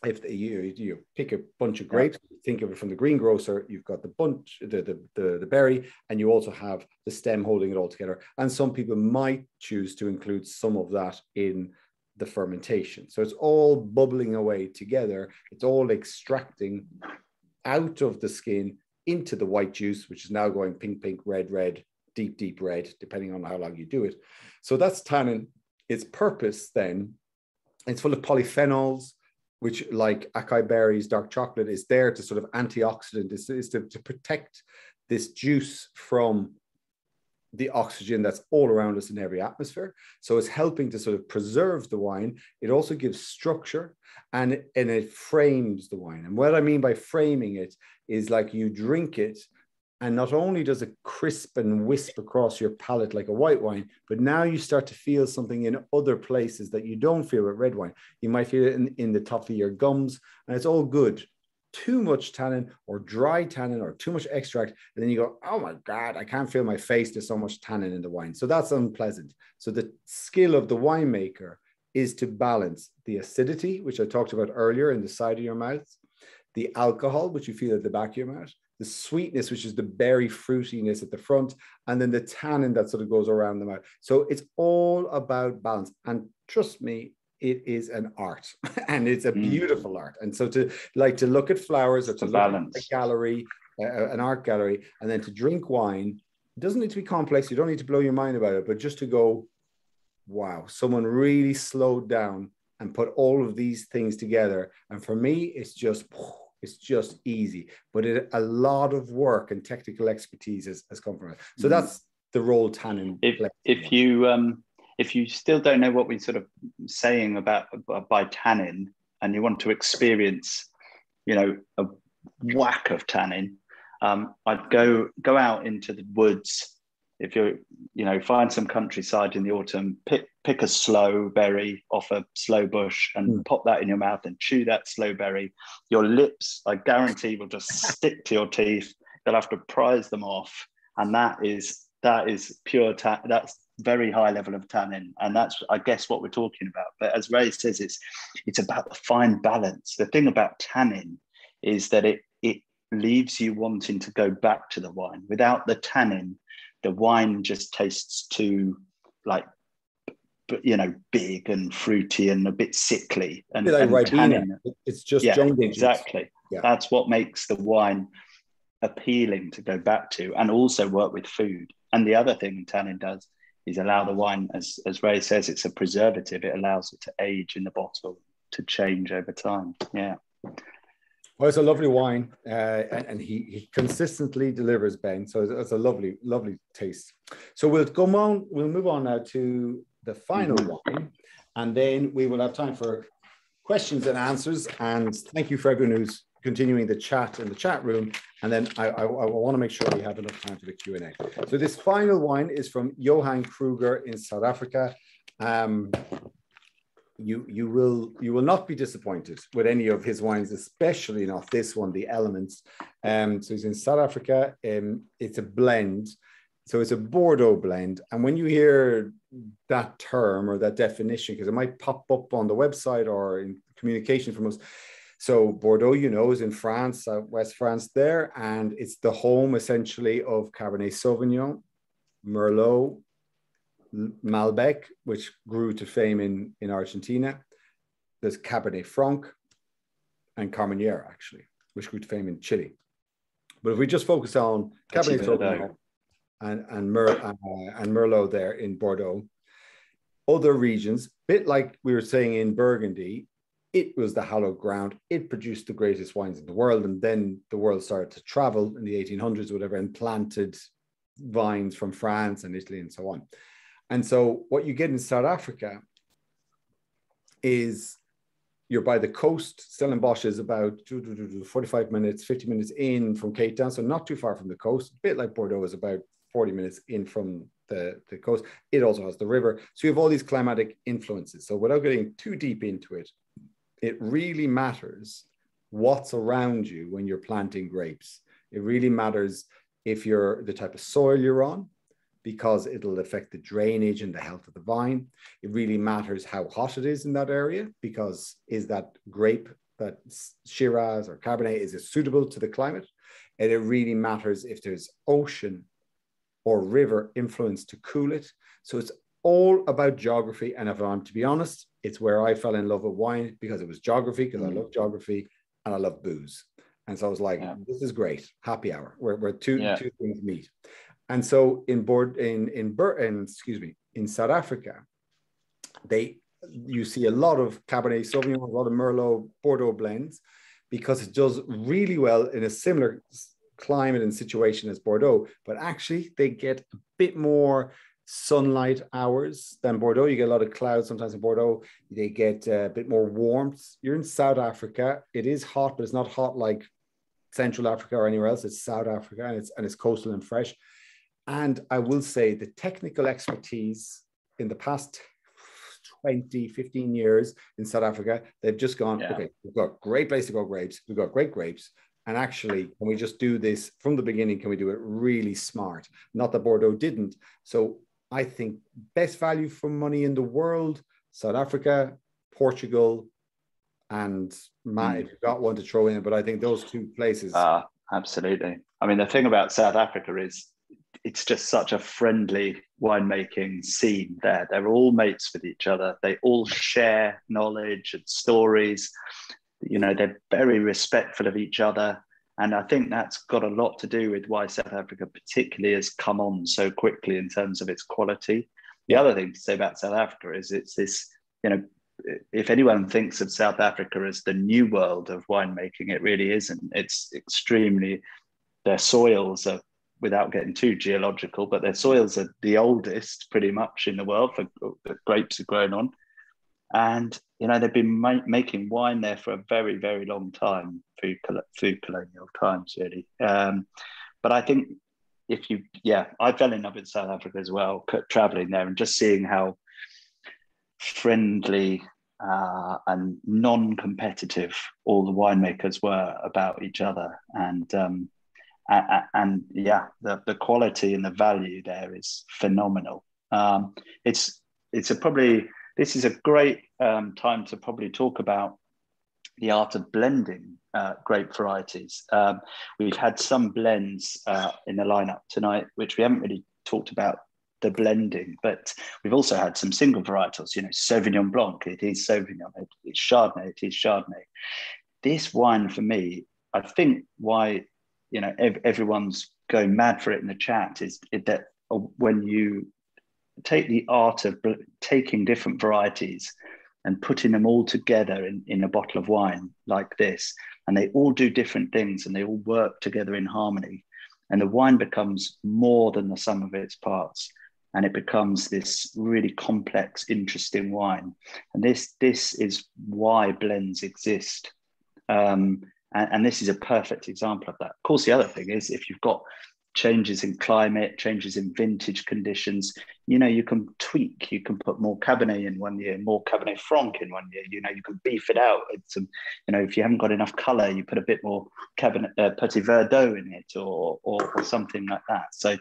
If you pick a bunch of grapes, think of it from the greengrocer, you've got the bunch, the berry, and you also have the stem holding it all together. And some people might choose to include some of that in the fermentation. So it's all bubbling away together. It's all extracting out of the skin into the white juice, which is now going pink, pink, red, red, deep, deep red, depending on how long you do it. So that's tannin. Its purpose then, it's full of polyphenols, which, like acai berries, dark chocolate, is there to sort of antioxidant, is to protect this juice from the oxygen that's all around us in every atmosphere. So it's helping to sort of preserve the wine. It also gives structure, and it frames the wine. And what I mean by framing it is, like, you drink it, and not only does it crisp and wisp across your palate like a white wine, but now you start to feel something in other places that you don't feel with red wine. You might feel it in the top of your gums, and it's all good. Too much tannin or dry tannin or too much extract, and then you go, oh my God, I can't feel my face. There's so much tannin in the wine. So that's unpleasant. So the skill of the winemaker is to balance the acidity, which I talked about earlier, in the side of your mouth, the alcohol, which you feel at the back of your mouth, the sweetness, which is the berry fruitiness at the front, and then the tannin that sort of goes around the mouth. So it's all about balance. And trust me, it is an art, and it's a beautiful art. And so to look at flowers, or to look at a gallery, an art gallery, and then to drink wine, it doesn't need to be complex. You don't need to blow your mind about it, but just to go, wow, someone really slowed down and put all of these things together. And for me, it's just easy, but a lot of work and technical expertise has come from it. So that's the role tannin plays. If you still don't know what we're sort of saying about by tannin, and you want to experience, a whack of tannin, I'd go out into the woods. If you're, find some countryside in the autumn, pick a sloe berry off a sloe bush and pop that in your mouth and chew that sloe berry. Your lips, I guarantee, will just stick to your teeth. You'll have to prise them off, and that is pure tannin. That's very high level of tannin, and that's, I guess, what we're talking about. But as Ray says, it's about the fine balance. The thing about tannin is that it leaves you wanting to go back to the wine. Without the tannin, the wine just tastes too, like, big and fruity and a bit sickly. And, like tannin, it's just jungle exactly. Yeah. That's what makes the wine appealing to go back to, and also work with food. And the other thing tannin does is allow the wine, as Ray says, it's a preservative. It allows it to age in the bottle, to change over time. Yeah. Well, it's a lovely wine, and he consistently delivers, Ben. So it's a lovely, lovely taste. So we'll move on now to the final wine, and then we will have time for questions and answers. And thank you for everyone who's continuing the chat in the chat room. And then I want to make sure we have enough time for the Q&A. So this final wine is from Johan Krueger in South Africa. You will not be disappointed with any of his wines, especially not this one, the Elements. So he's in South Africa. It's a blend. So it's a Bordeaux blend. And when you hear that term or that definition, because it might pop up on the website or in communication from us. So Bordeaux, is in France, West France there. And it's the home essentially of Cabernet Sauvignon, Merlot, Malbec, which grew to fame in Argentina. There's Cabernet Franc and Carmenere, actually, which grew to fame in Chile. But if we just focus on Cabernet Sauvignon and Merlot there in Bordeaux, other regions, bit like we were saying in Burgundy, it was the hallowed ground. It produced the greatest wines in the world. And then the world started to travel in the 1800s, whatever, and planted vines from France and Italy and so on. And so what you get in South Africa is you're by the coast. Stellenbosch is about 45 minutes, 50 minutes in from Cape Town, so not too far from the coast. A bit like Bordeaux is about 40 minutes in from the coast. It also has the river. So you have all these climatic influences. So without getting too deep into it, it really matters what's around you when you're planting grapes. It really matters if you're the type of soil you're on, because it'll affect the drainage and the health of the vine. It really matters how hot it is in that area, because is that grape, that Shiraz or Cabernet, is it suitable to the climate? And it really matters if there's ocean or river influence to cool it. So it's all about geography. And if I'm to be honest, it's where I fell in love with wine, because it was geography, because I love geography and I love booze. And so I was like, this is great, happy hour, where two things meet. And so in South Africa, you see a lot of Cabernet Sauvignon, a lot of Merlot, Bordeaux blends, because it does really well in a similar climate and situation as Bordeaux, but actually they get a bit more sunlight hours than Bordeaux. You get a lot of clouds sometimes in Bordeaux. They get a bit more warmth. You're in South Africa. It is hot, but it's not hot like Central Africa or anywhere else. It's South Africa, and it's coastal and fresh. And I will say the technical expertise in the past 20, 15 years in South Africa, they've just gone, okay, we've got a great place to grow grapes. We've got great grapes. And actually, can we just do this from the beginning? Can we do it really smart? Not that Bordeaux didn't. So I think best value for money in the world, South Africa, Portugal, and Matt, if you've got one to throw in, but I think those two places. Absolutely. I mean, the thing about South Africa is it's just such a friendly winemaking scene there. They're all mates with each other. They all share knowledge and stories. You know, they're very respectful of each other. And I think that's got a lot to do with why South Africa particularly has come on so quickly in terms of its quality. The other thing to say about South Africa is it's this, you know, if anyone thinks of South Africa as the new world of winemaking, it really isn't. It's extremely, their soils are, without getting too geological, but their soils are the oldest pretty much in the world for grapes are grown on. And, you know, they've been making wine there for a very, very long time, food colonial times, really. But I think I fell in love with South Africa as well, traveling there and just seeing how friendly and non-competitive all the winemakers were about each other. And the quality and the value there is phenomenal. This is a great time to probably talk about the art of blending grape varieties. We've had some blends in the lineup tonight, which we haven't really talked about the blending, but we've also had some single varietals, you know, Sauvignon Blanc, it is Sauvignon, it's Chardonnay, it is Chardonnay. This wine for me, I think why, you know, everyone's going mad for it in the chat is that when you take the art of taking different varieties and putting them all together in a bottle of wine like this, and they all do different things and they all work together in harmony, and the wine becomes more than the sum of its parts, and it becomes this really complex, interesting wine. And this is why blends exist. And this is a perfect example of that. Of course, the other thing is if you've got changes in climate, changes in vintage conditions, you know, you can tweak, you can put more Cabernet in one year, more Cabernet Franc in one year, you know, you can beef it out. It's, you know, if you haven't got enough color, you put a bit more Cabernet Petit Verdot in it or something like that. So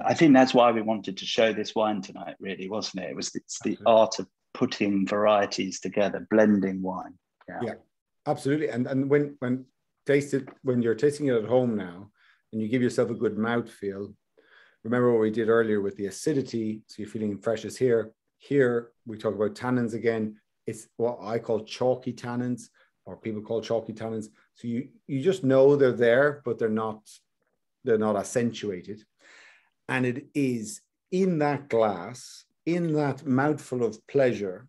I think that's why we wanted to show this wine tonight, really, wasn't it? It's the art of putting varieties together, blending wine. Yeah, absolutely. And when you're tasting it at home now, and you give yourself a good mouthfeel, remember what we did earlier with the acidity, so you're feeling fresh as here. Here, we talk about tannins again. It's what I call chalky tannins, or people call chalky tannins. So you just know they're there, but they're not accentuated. And it is in that glass, in that mouthful of pleasure,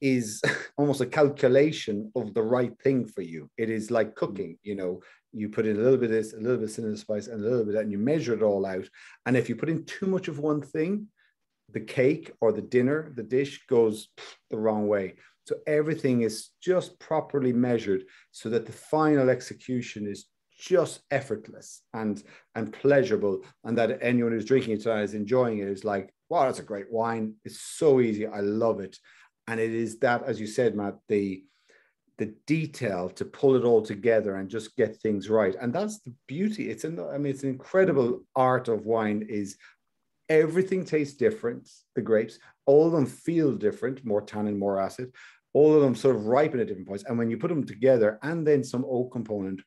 is almost a calculation of the right thing for you. It is like cooking, you know, you put in a little bit of this, a little bit of cinnamon spice, and a little bit of that, and you measure it all out. And if you put in too much of one thing, the cake or the dinner, the dish goes the wrong way. So everything is just properly measured so that the final execution is just effortless and pleasurable, and that anyone who's drinking it tonight is enjoying it. Is like, wow, that's a great wine. It's so easy. I love it. And it is that, as you said, Matt, the detail to pull it all together and just get things right. And that's the beauty. It's an incredible art of wine. Is everything tastes different. The grapes, all of them feel different, more tannin, more acid. All of them sort of ripen at different points. And when you put them together, and then some oak component,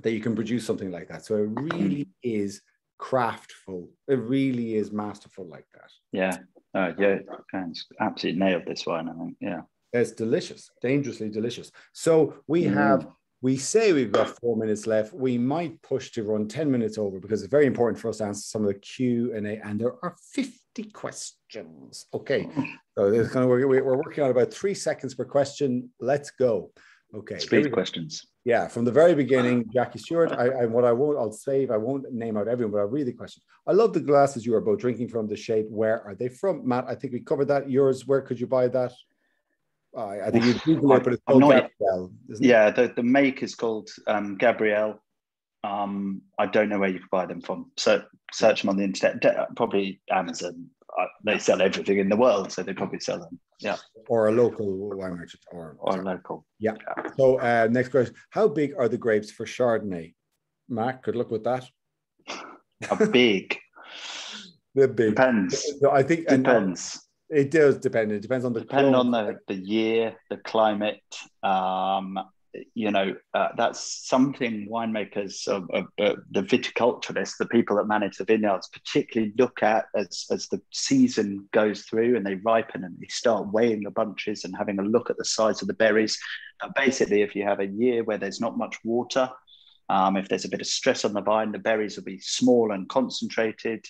that you can produce something like that. So it really is craftful. It really is masterful like that. Yeah. Yeah. Absolutely nailed this wine, I think. Yeah. It's delicious, dangerously delicious. So we say we've got 4 minutes left. We might push to run 10 minutes over because it's very important for us to answer some of the Q&A, and there are 50 questions. Okay. So this kind of, we're working on about 3 seconds per question. Let's go. Okay. Speed questions. Yeah, from the very beginning, Jackie Stewart. I won't name out everyone, but I'll read the question. I love the glasses you are both drinking from. The shape. Where are they from, Matt? I think we covered that. Yours. Where could you buy that? I think you Google it, but it's called Gabrielle. Yeah, the make is called Gabrielle. I don't know where you can buy them from. So search them on the internet. Probably Amazon. They sell everything in the world, so they probably sell them. Yeah. Or a local wine merchant. Or local. Yeah. So next question. How big are the grapes for Chardonnay? Matt, good luck with that. How big? They're big. Depends. So I think depends. It does depend. It depends on the the year, the climate. That's something winemakers, the viticulturists, the people that manage the vineyards, particularly look at as the season goes through and they ripen, and they start weighing the bunches and having a look at the size of the berries. Basically, if you have a year where there's not much water, if there's a bit of stress on the vine, the berries will be small and concentrated.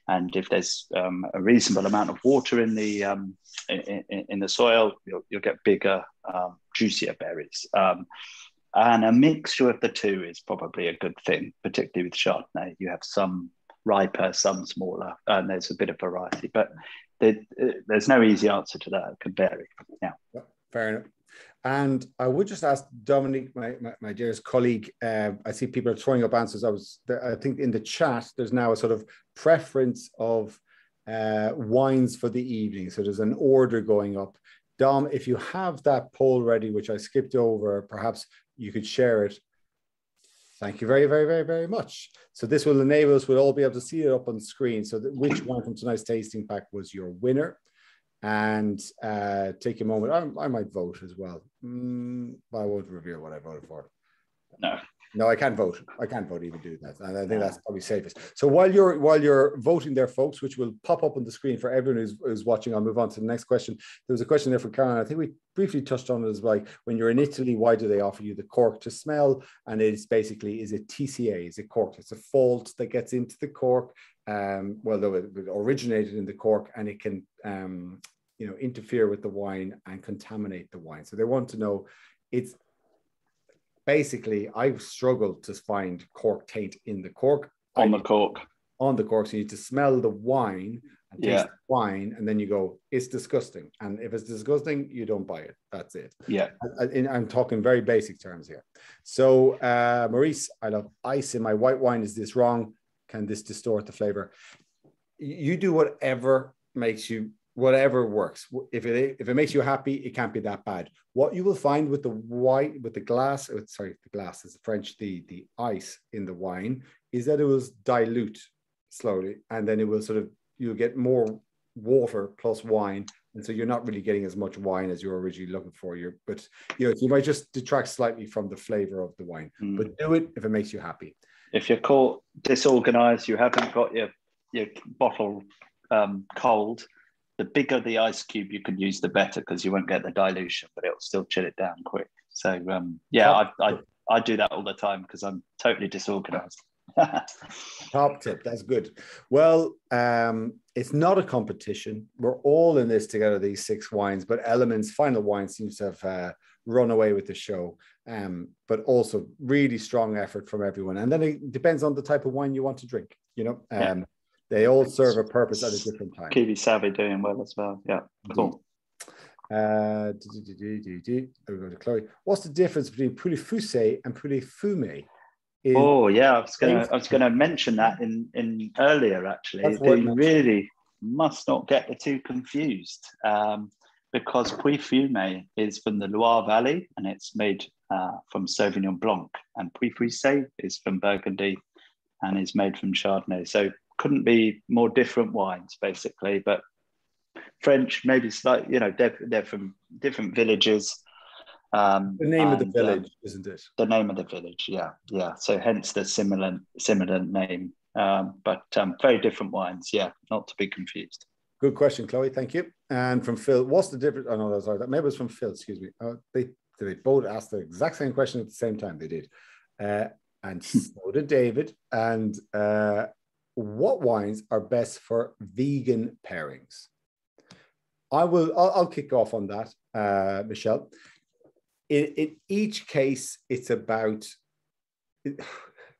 And if there's a reasonable amount of water in the soil, you'll get bigger, juicier berries. And a mixture of the two is probably a good thing, particularly with Chardonnay. You have some riper, some smaller, and there's a bit of variety. But there's no easy answer to that. It could vary. Yeah. Fair enough. And I would just ask Dominique, my dearest colleague, I see people are throwing up answers. I think in the chat, there's now a sort of preference of wines for the evening. So there's an order going up. Dom, if you have that poll ready, which I skipped over, perhaps you could share it. Thank you very, very, very, very much. So this will enable us, we'll all be able to see it up on the screen. So which wine from tonight's tasting pack was your winner? And take a moment. I might vote as well. But I won't reveal what I voted for. No, I can't vote. I can't vote, even do that. And I think that's probably safest. So while you're voting there, folks, which will pop up on the screen for everyone who's watching, I'll move on to the next question. There was a question there from Caroline. I think we briefly touched on it as well. When you're in Italy, why do they offer you the cork to smell? And it's basically, is it TCA? Is it cork? It's a fault that gets into the cork. Though it originated in the cork, and it can interfere with the wine and contaminate the wine. So they want to know. It's basically, I've struggled to find cork taint in the cork. On the cork. So you need to smell the wine and taste the wine, and then you go, it's disgusting. And if it's disgusting, you don't buy it. That's it. Yeah. I'm talking very basic terms here. So Maurice, I love ice in my white wine. Is this wrong? Can this distort the flavor? You do whatever works. If it makes you happy, it can't be that bad. What you will find with the glass is the French, the ice in the wine, is that it will dilute slowly, and then it will you'll get more water plus wine, and so you're not really getting as much wine as you're originally looking for. You might just detract slightly from the flavor of the wine, but do it if it makes you happy. If you're caught disorganized, you haven't got your bottle cold, the bigger the ice cube you can use, the better, because you won't get the dilution, but it'll still chill it down quick. So I do that all the time because I'm totally disorganized. Top tip. That's good. Well, it's not a competition. We're all in this together, these 6 wines, but Element's final wine seems to have run away with the show. But also really strong effort from everyone. And then it depends on the type of wine you want to drink, They all serve a purpose at a different time. Kiwi Savvy doing well as well. Yeah, cool. There we go to Chloe. What's the difference between poulet fusé and poulet fumé? Oh yeah, I was gonna mention that in earlier actually. You really must not get the two confused, because Puy Fumé is from the Loire Valley and it's made from Sauvignon Blanc, and Puy Fusé is from Burgundy and is made from Chardonnay. So couldn't be more different wines basically, but French maybe slightly, they're from different villages. The name of the village, isn't it? The name of the village, yeah. So hence the similar name, but very different wines, not to be confused. Good question, Chloe. Thank you. And from Phil, what's the difference? Oh no, sorry, that maybe it was from Phil. Excuse me. They both asked the exact same question at the same time. They did, and so did David. And what wines are best for vegan pairings? I'll kick off on that, Michelle. In each case, it's about,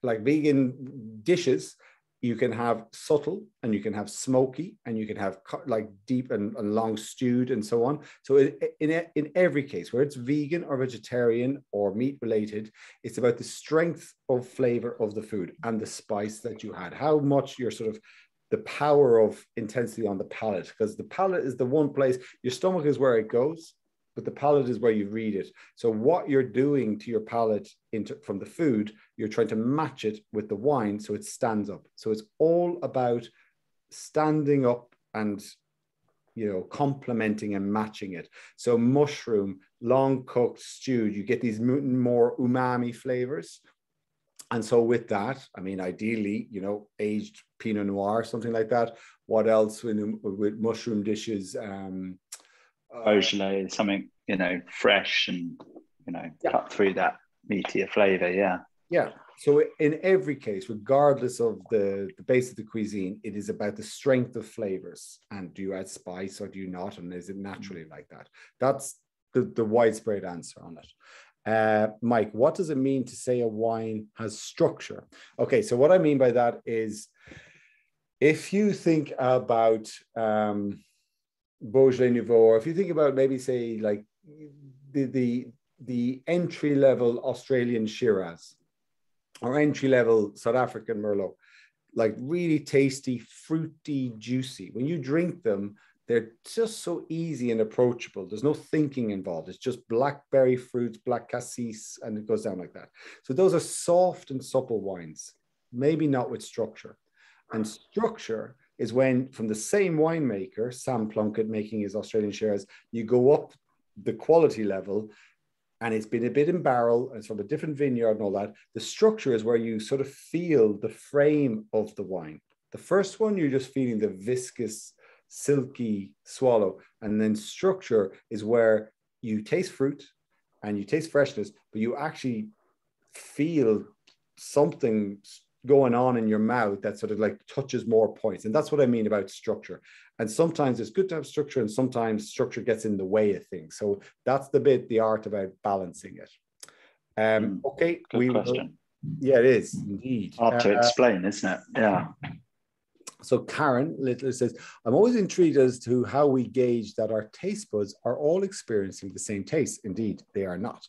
like vegan dishes, you can have subtle and you can have smoky and you can have like deep and long stewed and so on. So in every case, where it's vegan or vegetarian or meat related, it's about the strength of flavor of the food and the spice that you had, how much you're sort of the power of intensity on the palate, because the palate is the one place, your stomach is where it goes, but the palate is where you read it. So what you're doing to your palate from the food, you're trying to match it with the wine so it stands up. So it's all about standing up and, complementing and matching it. So mushroom, long cooked, stewed, you get these more umami flavors. And so with that, I mean, ideally, aged Pinot Noir, something like that. What else with mushroom dishes? Beaujolais, something, fresh and, cut through that meatier flavor. Yeah. So in every case, regardless of the base of the cuisine, it is about the strength of flavors. And do you add spice or do you not? And is it naturally like that? That's the widespread answer on it. Mike, what does it mean to say a wine has structure? Okay, so what I mean by that is, if you think about Beaujolais Nouveau, or if you think about maybe say like the entry level Australian Shiraz or entry level South African Merlot, like really tasty, fruity, juicy. When you drink them, they're just so easy and approachable. There's no thinking involved. It's just blackberry fruits, black cassis, and it goes down like that. So those are soft and supple wines, maybe not with structure. And structure is when, from the same winemaker, Sam Plunkett making his Australian Shiraz, you go up the quality level, and it's been a bit in barrel, and it's from a different vineyard and all that. The structure is where you sort of feel the frame of the wine. The first one, you're just feeling the viscous, silky swallow. And then structure is where you taste fruit and you taste freshness, but you actually feel something going on in your mouth that sort of like touches more points. And that's what I mean about structure. And sometimes it's good to have structure, and sometimes structure gets in the way of things. So that's the art about balancing it. Okay. Good question. Yeah, it is indeed. Hard to explain, isn't it? Yeah. So Karen Littler says, I'm always intrigued as to how we gauge that our taste buds are all experiencing the same taste. Indeed, they are not.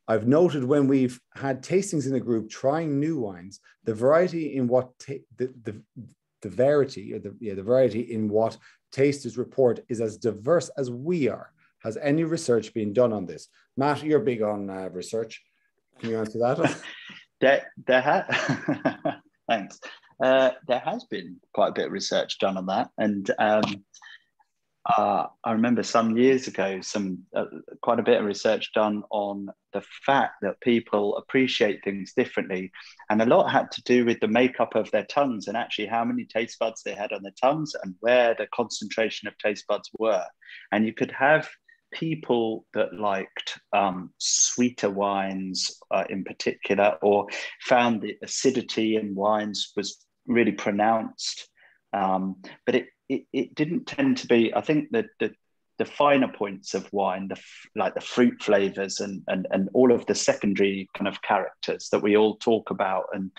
I've noted when we've had tastings in a group trying new wines, the variety in what the variety in what tasters report is as diverse as we are. Has any research been done on this? Matt, you're big on research. Can you answer that? Thanks. There has been quite a bit of research done on that, and I remember some years ago, quite a bit of research done on the fact that people appreciate things differently, and a lot had to do with the makeup of their tongues and actually how many taste buds they had on their tongues and where the concentration of taste buds were. And you could have people that liked sweeter wines in particular, or found the acidity in wines was really pronounced, but it didn't tend to be. I think that the finer points of wine, like the fruit flavors and all of the secondary kind of characters that we all talk about, and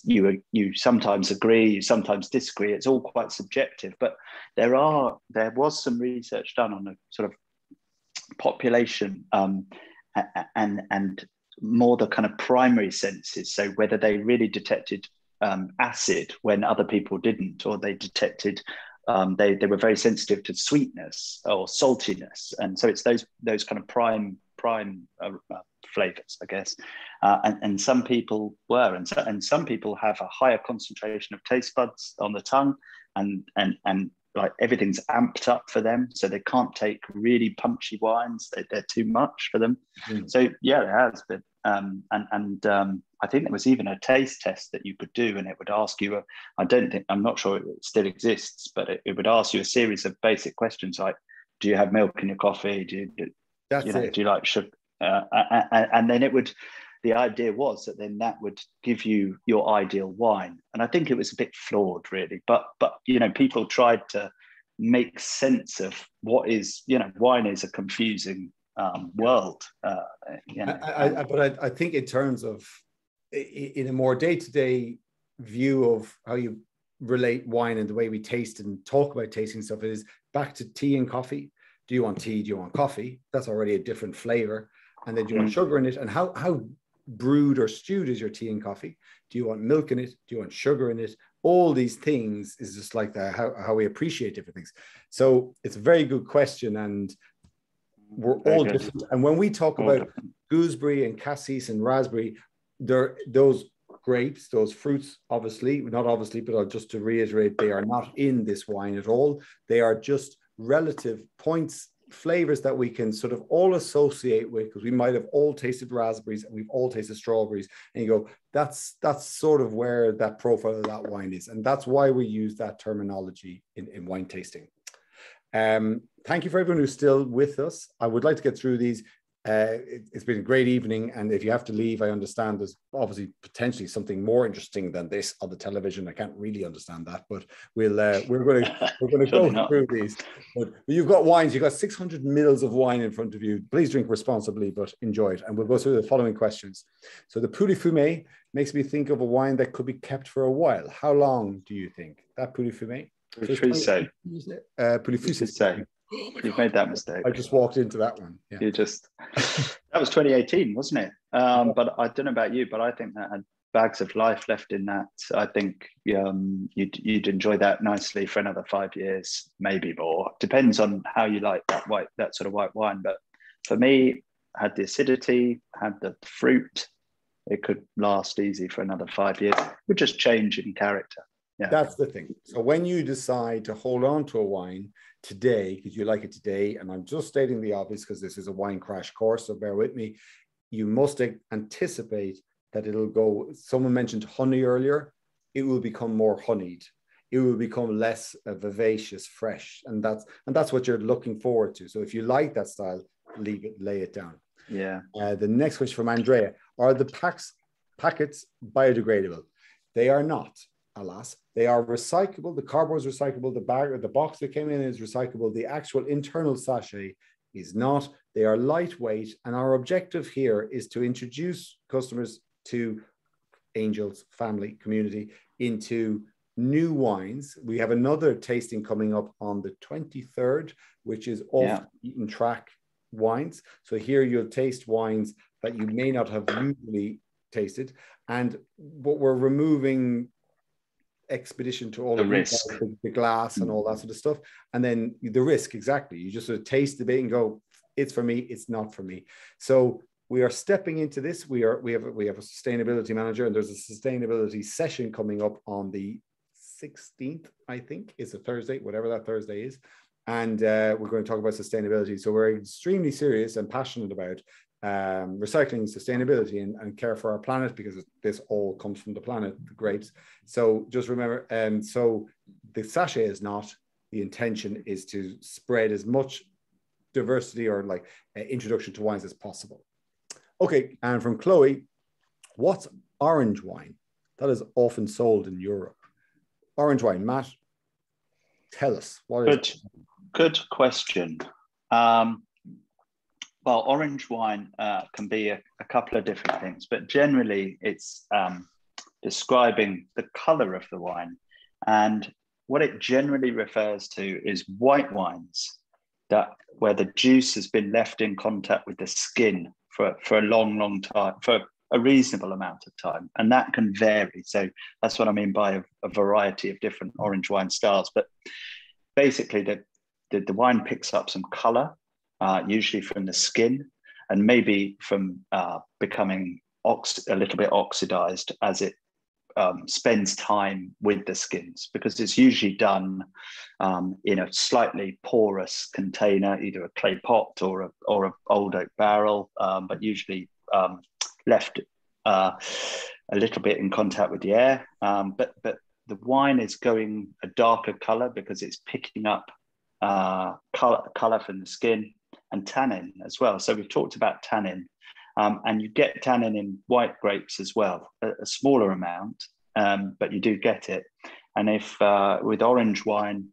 you sometimes agree, you sometimes disagree. It's all quite subjective, but there was some research done on a sort of population and more the kind of primary senses. So whether they really detected acid when other people didn't, or they detected they were very sensitive to sweetness or saltiness, and so it's those kind of prime flavors, I guess. And some people were, and some people have a higher concentration of taste buds on the tongue, and like everything's amped up for them, so they can't take really punchy wines. They're too much for them. So yeah, there has been. I think there was even a taste test that you could do, and it would ask you, I'm not sure it still exists, but it would ask you a series of basic questions like, do you have milk in your coffee? Do you like sugar? And then the idea was that then that would give you your ideal wine. And I think it was a bit flawed, really. But people tried to make sense of what is, wine is a confusing world. But I think in terms of, in a more day-to-day view of how you relate wine and the way we taste and talk about tasting stuff, is back to tea and coffee. Do you want tea? Do you want coffee? That's already a different flavor. And then do you want sugar in it? And how brewed or stewed is your tea and coffee? Do you want milk in it? Do you want sugar in it? All these things is just like how we appreciate different things. So it's a very good question, and we're all different. And when we talk about gooseberry and cassis and raspberry, those grapes, those fruits, but just to reiterate, they are not in this wine at all. They are just relative points, flavors that we can sort of all associate with, because we might have all tasted raspberries and we've all tasted strawberries, and you go, that's sort of where that profile of that wine is. And that's why we use that terminology in wine tasting. Thank you for everyone who's still with us. I would like to get through these. It's been a great evening, and if you have to leave, I understand there's obviously potentially something more interesting than this on the television. I can't really understand that, but we're going to go through these. But you've got wines. You've got 600 mils of wine in front of you. Please drink responsibly, but enjoy it. And we'll go through the following questions. So the Pouilly Fumé makes me think of a wine that could be kept for a while. How long do you think that Pouilly Fumé? Pouilly Fumé. You've made that mistake. I just walked into that one. Yeah. That was 2018, wasn't it? But I don't know about you, but I think that had bags of life left in that. I think you'd enjoy that nicely for another 5 years, maybe more. Depends on how you like that sort of white wine. But for me, had the acidity, had the fruit, it could last easy for another 5 years. It would just change in character. Yeah. That's the thing. So when you decide to hold on to a wine today, because you like it today, and I'm just stating the obvious because this is a wine crash course, so bear with me, you must anticipate that it'll go. Someone mentioned honey earlier. It will become more honeyed. It will become less vivacious, fresh, and that's what you're looking forward to. So if you like that style, lay it down. Yeah. The next question from Andrea: are the Pax Packets biodegradable? They are not. Alas, they are recyclable. The cardboard is recyclable. The bag or the box that came in is recyclable. The actual internal sachet is not. They are lightweight. And our objective here is to introduce customers to Angels, family, community, into new wines. We have another tasting coming up on the 23rd, which is off the beaten track wines. So here you'll taste wines that you may not have usually tasted. But we're removing expedition to all the of risk, the glass and all that sort of stuff, and then the risk, exactly, you just sort of taste the bit and go, it's for me, it's not for me. So we are stepping into this. We have a sustainability manager, and there's a sustainability session coming up on the 16th, I think it's a Thursday, whatever that Thursday is, and we're going to talk about sustainability. So we're extremely serious and passionate about recycling, sustainability, and care for our planet, because this all comes from the planet, the grapes. So just remember, so the sachet is not, the intention is to spread as much diversity or introduction to wines as possible. Okay, and from Chloe, what's orange wine that is often sold in Europe? Orange wine, Matt, tell us. Good question. Well, orange wine can be a couple of different things, but generally it's describing the color of the wine. And what it generally refers to is white wines that where the juice has been left in contact with the skin for a long time, for a reasonable amount of time, and that can vary. So that's what I mean by a variety of different orange wine styles. But basically, the wine picks up some color, usually from the skin, and maybe from becoming a little bit oxidized as it spends time with the skins, because it's usually done in a slightly porous container, either a clay pot or a old oak barrel, but usually left a little bit in contact with the air. But the wine is going a darker color because it's picking up color from the skin and tannin as well. So we've talked about tannin, and you get tannin in white grapes as well, a smaller amount, but you do get it. And if with orange wine,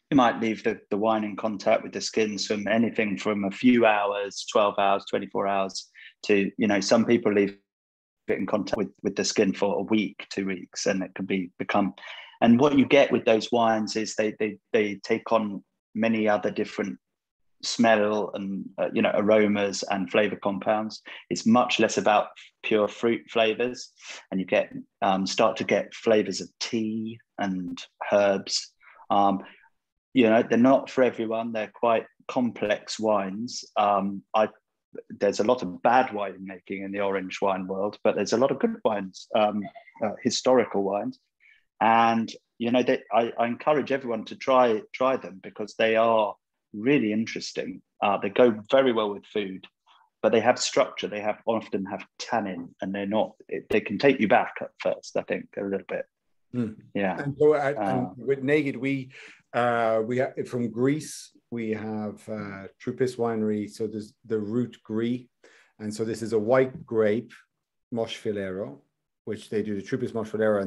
you might leave the wine in contact with the skins from anything from a few hours, 12 hours, 24 hours, to, some people leave it in contact with the skin for a week, 2 weeks, and it can become. And what you get with those wines is they take on many other different smell and aromas and flavor compounds. It's much less about pure fruit flavors, and you start to get flavors of tea and herbs. They're not for everyone. They're quite complex wines. There's a lot of bad wine making in the orange wine world, but there's a lot of good wines, historical wines. And I encourage everyone to try them, because they are really interesting. They go very well with food, but they have structure. They often have tannin, and they can take you back at first, I think, a little bit. Yeah. And so and with Naked, we have from Gris, we have Trupis Winery. So there's the root Gris, and so this is a white grape Moschfilero, which they do the Trupis Moschfilero,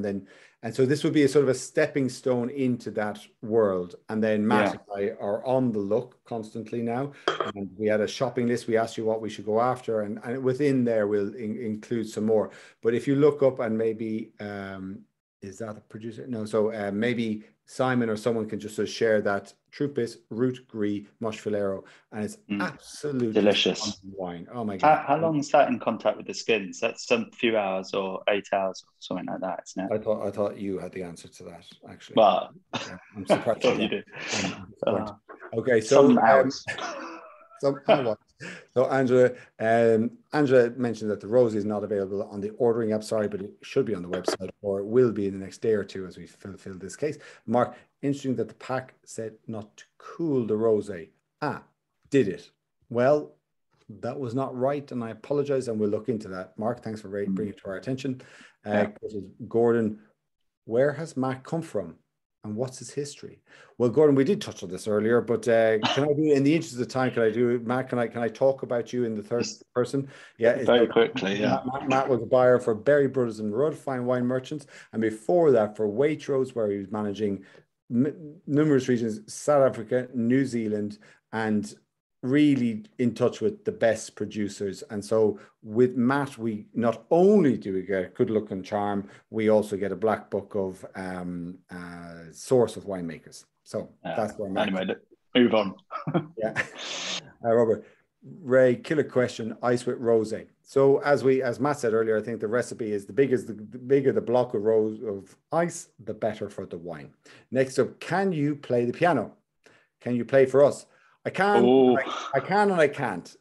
and so this would be a sort of a stepping stone into that world. And then Matt and I are on the look constantly now, and we had a shopping list. We asked you what we should go after, and within there we'll include some more. But if you look up, and maybe is that a producer? No, so maybe Simon or someone can just sort of share that Trupis Root Gris Moschfilero, and it's absolutely delicious wine. Oh my god! How long is that in contact with the skins? That's some few hours or 8 hours or something like that, isn't it? I thought you had the answer to that, actually. But I'm surprised you did. Okay, so some hours. So Angela mentioned that the rosé is not available on the ordering app. Sorry, but it should be on the website, or it will be in the next day or two as we fulfill this case. Mark, interesting that the pack said not to cool the rosé. Did it? Well, that was not right, and I apologize, and we'll look into that. Mark, thanks for bringing it to our attention. Gordon, where has Matt come from, and what's his history? Well, Gordon, we did touch on this earlier, but can I do, in the interest of time, can I do it? Matt, can I talk about you in the third person? Yeah, very quickly. Yeah, Matt was a buyer for Berry Brothers and Rudd, fine wine merchants, and before that for Waitrose, where he was managing numerous regions, South Africa, New Zealand, and really in touch with the best producers. And so with Matt, we not only do we get good look and charm, we also get a black book of source of winemakers. So that's where Matt. Anyway, move on. Yeah, Robert, Ray, killer question: ice with rosé. So as Matt said earlier, I think the recipe is the bigger the block of ice, the better for the wine. Next up, can you play the piano? Can you play for us? I can, I can, and I can't.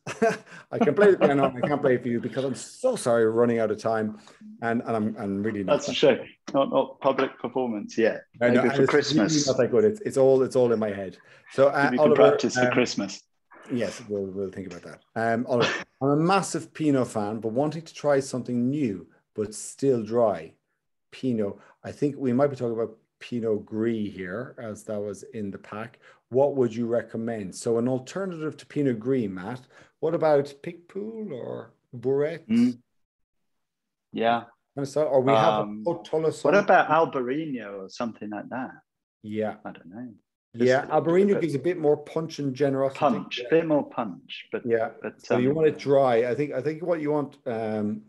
I can play the piano, and I can't play for you because I'm so sorry we're running out of time, and I'm really not. That's a shame. Not public performance yet. I know, for Christmas. Really not that good. It's all in my head. So you can Oliver, practice for Christmas. Yes, we'll think about that. Oliver, I'm a massive Pinot fan, but wanting to try something new but still dry. Pinot. I think we might be talking about Pinot Gris here, as that was in the pack. What would you recommend? So an alternative to Pinot Gris, Matt. What about Picpoul or Bourret? Yeah. Or we have Tolosan. What about Albarino or something like that? Yeah. I don't know. Albarino gives a bit more punch and generosity. A bit more punch. But so you want it dry. I think what you want,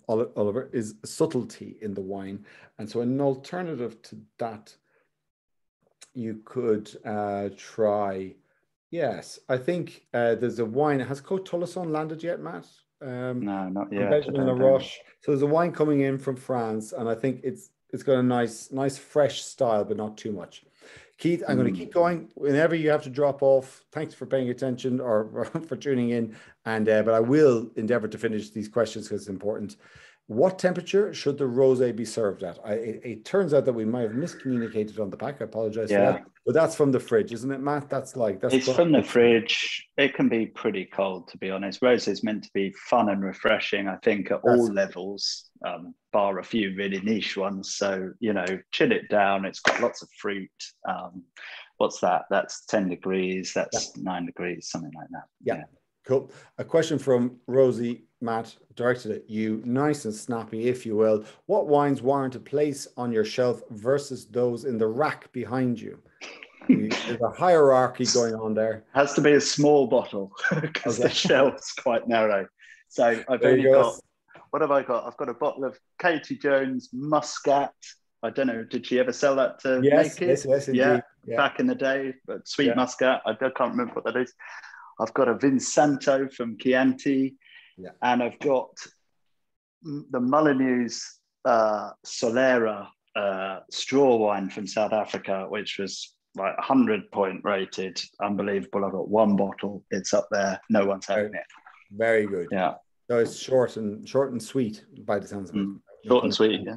Oliver, is subtlety in the wine. And so an alternative to that, you could try Yes, I think there's a wine. Has Cote De Rong landed yet, Matt? No, not From yet. Benjamin Laroche. So there's a wine coming in from France, and I think it's got a nice fresh style, but not too much. Keith, I'm going to keep going. Whenever you have to drop off, thanks for paying attention or for tuning in. And but I will endeavor to finish these questions because it's important. What temperature should the rosé be served at? It turns out that we might have miscommunicated on the pack. I apologize for that. But that's from the fridge, isn't it, Matt? It's from the fridge. It can be pretty cold, to be honest. Rosé is meant to be fun and refreshing, I think, at all levels, bar a few really niche ones. So, you know, chill it down. It's got lots of fruit. What's that? That's 10 degrees. That's 9 degrees, something like that. Yeah. Cool. A question from Rosie, Matt, directed at you, nice and snappy, if you will. What wines warrant a place on your shelf versus those in the rack behind you? There's a hierarchy going on there. Has to be a small bottle because the shelf's quite narrow. So I've only got, what have I got? I've got a bottle of Katie Jones Muscat. I don't know, did she ever sell that to Naked? Yes, indeed. Yeah, back in the day, but sweet Muscat. I can't remember what that is. I've got a Vinsanto from Chianti, and I've got the Molyneux's Solera straw wine from South Africa, which was like 100-point rated, unbelievable. I've got one bottle. It's up there. No one's having it. Very good. Yeah. So it's short and sweet by the sounds of it. Short and sweet. Yeah.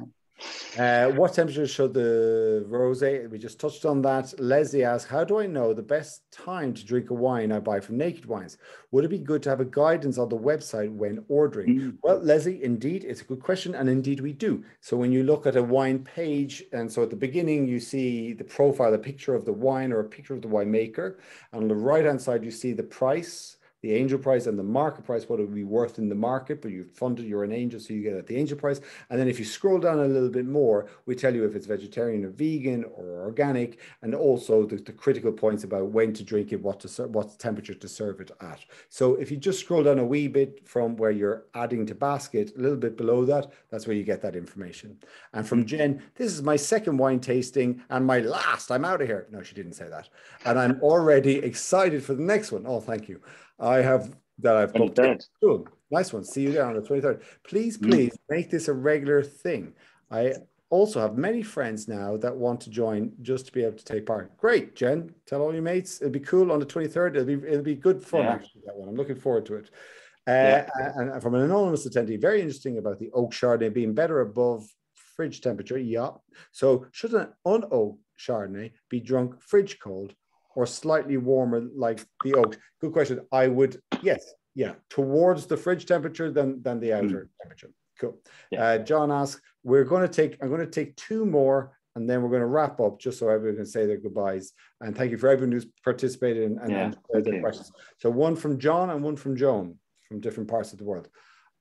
What temperature should the rosé? We just touched on that. Leslie asks, how do I know the best time to drink a wine I buy from Naked Wines? Would it be good to have a guidance on the website when ordering? Well, Leslie, indeed, it's a good question. And indeed we do. So when you look at a wine page, and so at the beginning, you see the profile, a picture of the wine or a picture of the winemaker. And on the right-hand side, you see the price, the angel price and the market price, what it would be worth in the market, but you've funded, you're an angel, so you get at the angel price. And then if you scroll down a little bit more, we tell you if it's vegetarian or vegan or organic, and also the critical points about when to drink it, what temperature to serve it at. So if you just scroll down a wee bit from where you're adding to basket, a little bit below that, that's where you get that information. And from Jen, this is my second wine tasting and my last, I'm out of here. No, she didn't say that. And I'm already excited for the next one. Oh, thank you. I've booked it. Cool. Nice one. See you there on the 23rd. Please make this a regular thing. I also have many friends now that want to join just to be able to take part. Great, Jen. Tell all your mates. It'll be cool on the 23rd. It'll be good fun, actually, that one. I'm looking forward to it. And from an anonymous attendee, very interesting about the oak Chardonnay being better above fridge temperature. Yeah. So should an un-oak Chardonnay be drunk fridge cold or slightly warmer like the oak? Good question. I would, towards the fridge temperature than the outer temperature. Cool. John asks, I'm going to take two more and then we're going to wrap up just so everyone can say their goodbyes. And thank you for everyone who's participated and their questions. So one from John and one from Joan from different parts of the world.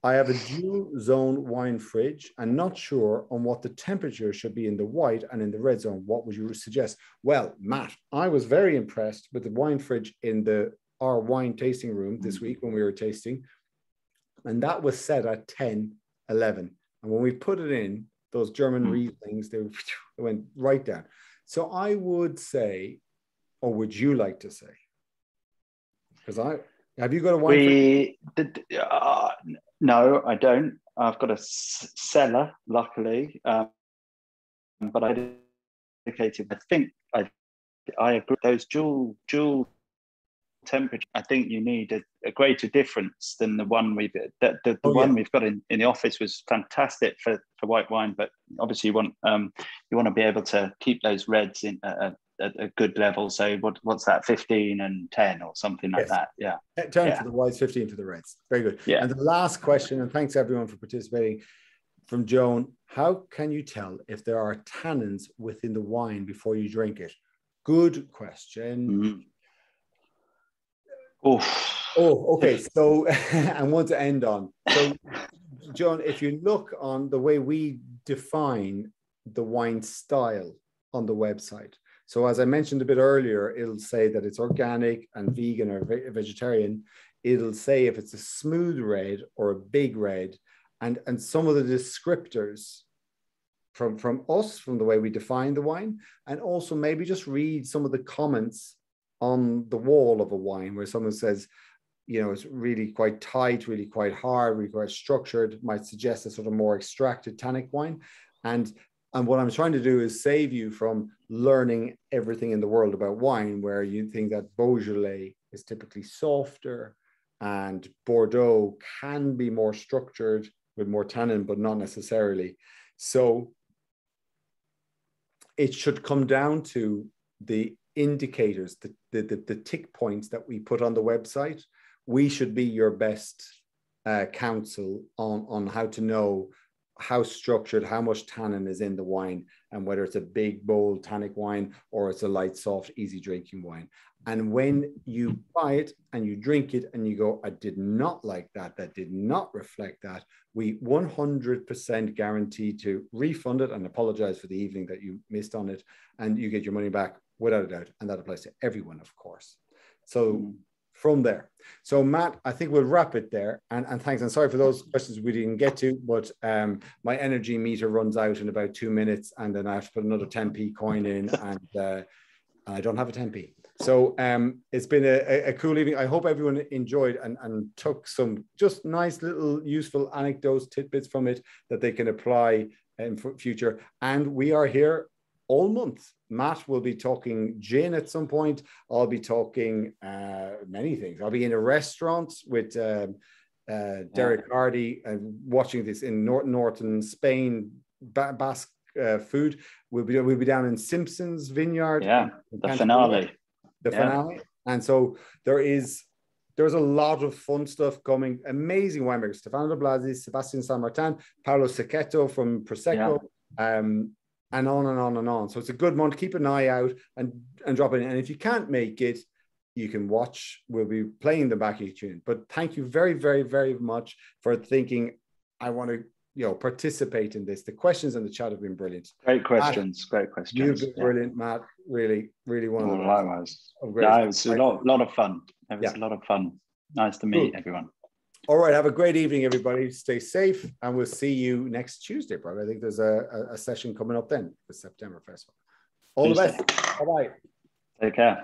I have a dual zone wine fridge and not sure on what the temperature should be in the white and in the red zone. What would you suggest? Well, Matt, I was very impressed with the wine fridge in our wine tasting room this week when we were tasting. And that was set at 10, 11. And when we put it in, those German Rieslings, they went right down. So I would say, or would you like to say? Because have you got a wine fridge? No, I don't. I've got a cellar, luckily, but I dedicated. I think I agree. Those dual temperature. I think you need a greater difference than the one we've got in the office was fantastic for white wine, but obviously you want to be able to keep those reds in a good level. So what's that, 15 and 10 or something like that? Yeah. 10 for the whites, 15 for the reds. Very good. Yeah. And the last question, and thanks everyone for participating, from Joan, how can you tell if there are tannins within the wine before you drink it? Good question. Okay. So, and one to end on. So, John, if you look on the way we define the wine style on the website, so as I mentioned a bit earlier, it'll say that it's organic and vegan or vegetarian. It'll say if it's a smooth red or a big red, and some of the descriptors from us, from the way we define the wine, and also maybe just read some of the comments on the wall of a wine where someone says, you know, it's really quite tight, really quite hard, really quite structured, might suggest a sort of more extracted tannic wine. And what I'm trying to do is save you from learning everything in the world about wine, where you think that Beaujolais is typically softer and Bordeaux can be more structured with more tannin, but not necessarily. So it should come down to the indicators, the tick points that we put on the website. We should be your best counsel on how to know how structured, how much tannin is in the wine, and whether it's a big, bold tannic wine or it's a light, soft, easy drinking wine. And when you buy it and you drink it and you go, I did not like that, that did not reflect that, we 100% guarantee to refund it and apologize for the evening that you missed on it, and you get your money back without a doubt. And that applies to everyone, of course. So from there. So Matt, I think we'll wrap it there. And thanks. And sorry for those questions we didn't get to, but my energy meter runs out in about 2 minutes, and then I have to put another 10p coin in, and I don't have a 10p. So it's been a cool evening. I hope everyone enjoyed and took some just nice little useful anecdotes, tidbits from it that they can apply in future. And we are here all month. Matt will be talking gin at some point. I'll be talking many things. I'll be in a restaurant with Derek Hardy and watching this in Norton, Spain, Basque food. We'll be down in Simpson's Vineyard. Yeah, the finale. The finale. And so there's a lot of fun stuff coming. Amazing winemakers. Stefano de Blasi, Sebastian San Martin, Paolo Seccheto from Prosecco. And on and on and on. So it's a good month. Keep an eye out and drop it in. And if you can't make it, you can watch. We'll be playing the back each tune. But thank you very, very, very much for thinking, I want to participate in this. The questions in the chat have been brilliant. Great questions. Great questions. You've been brilliant, Matt. Really, really one of the likewise. Yeah, it was a lot of fun. It was a lot of fun. Nice to meet everyone. All right. Have a great evening, everybody. Stay safe, and we'll see you next Tuesday, probably. I think there's a session coming up then, the September Festival. All the best. Bye-bye. Take care.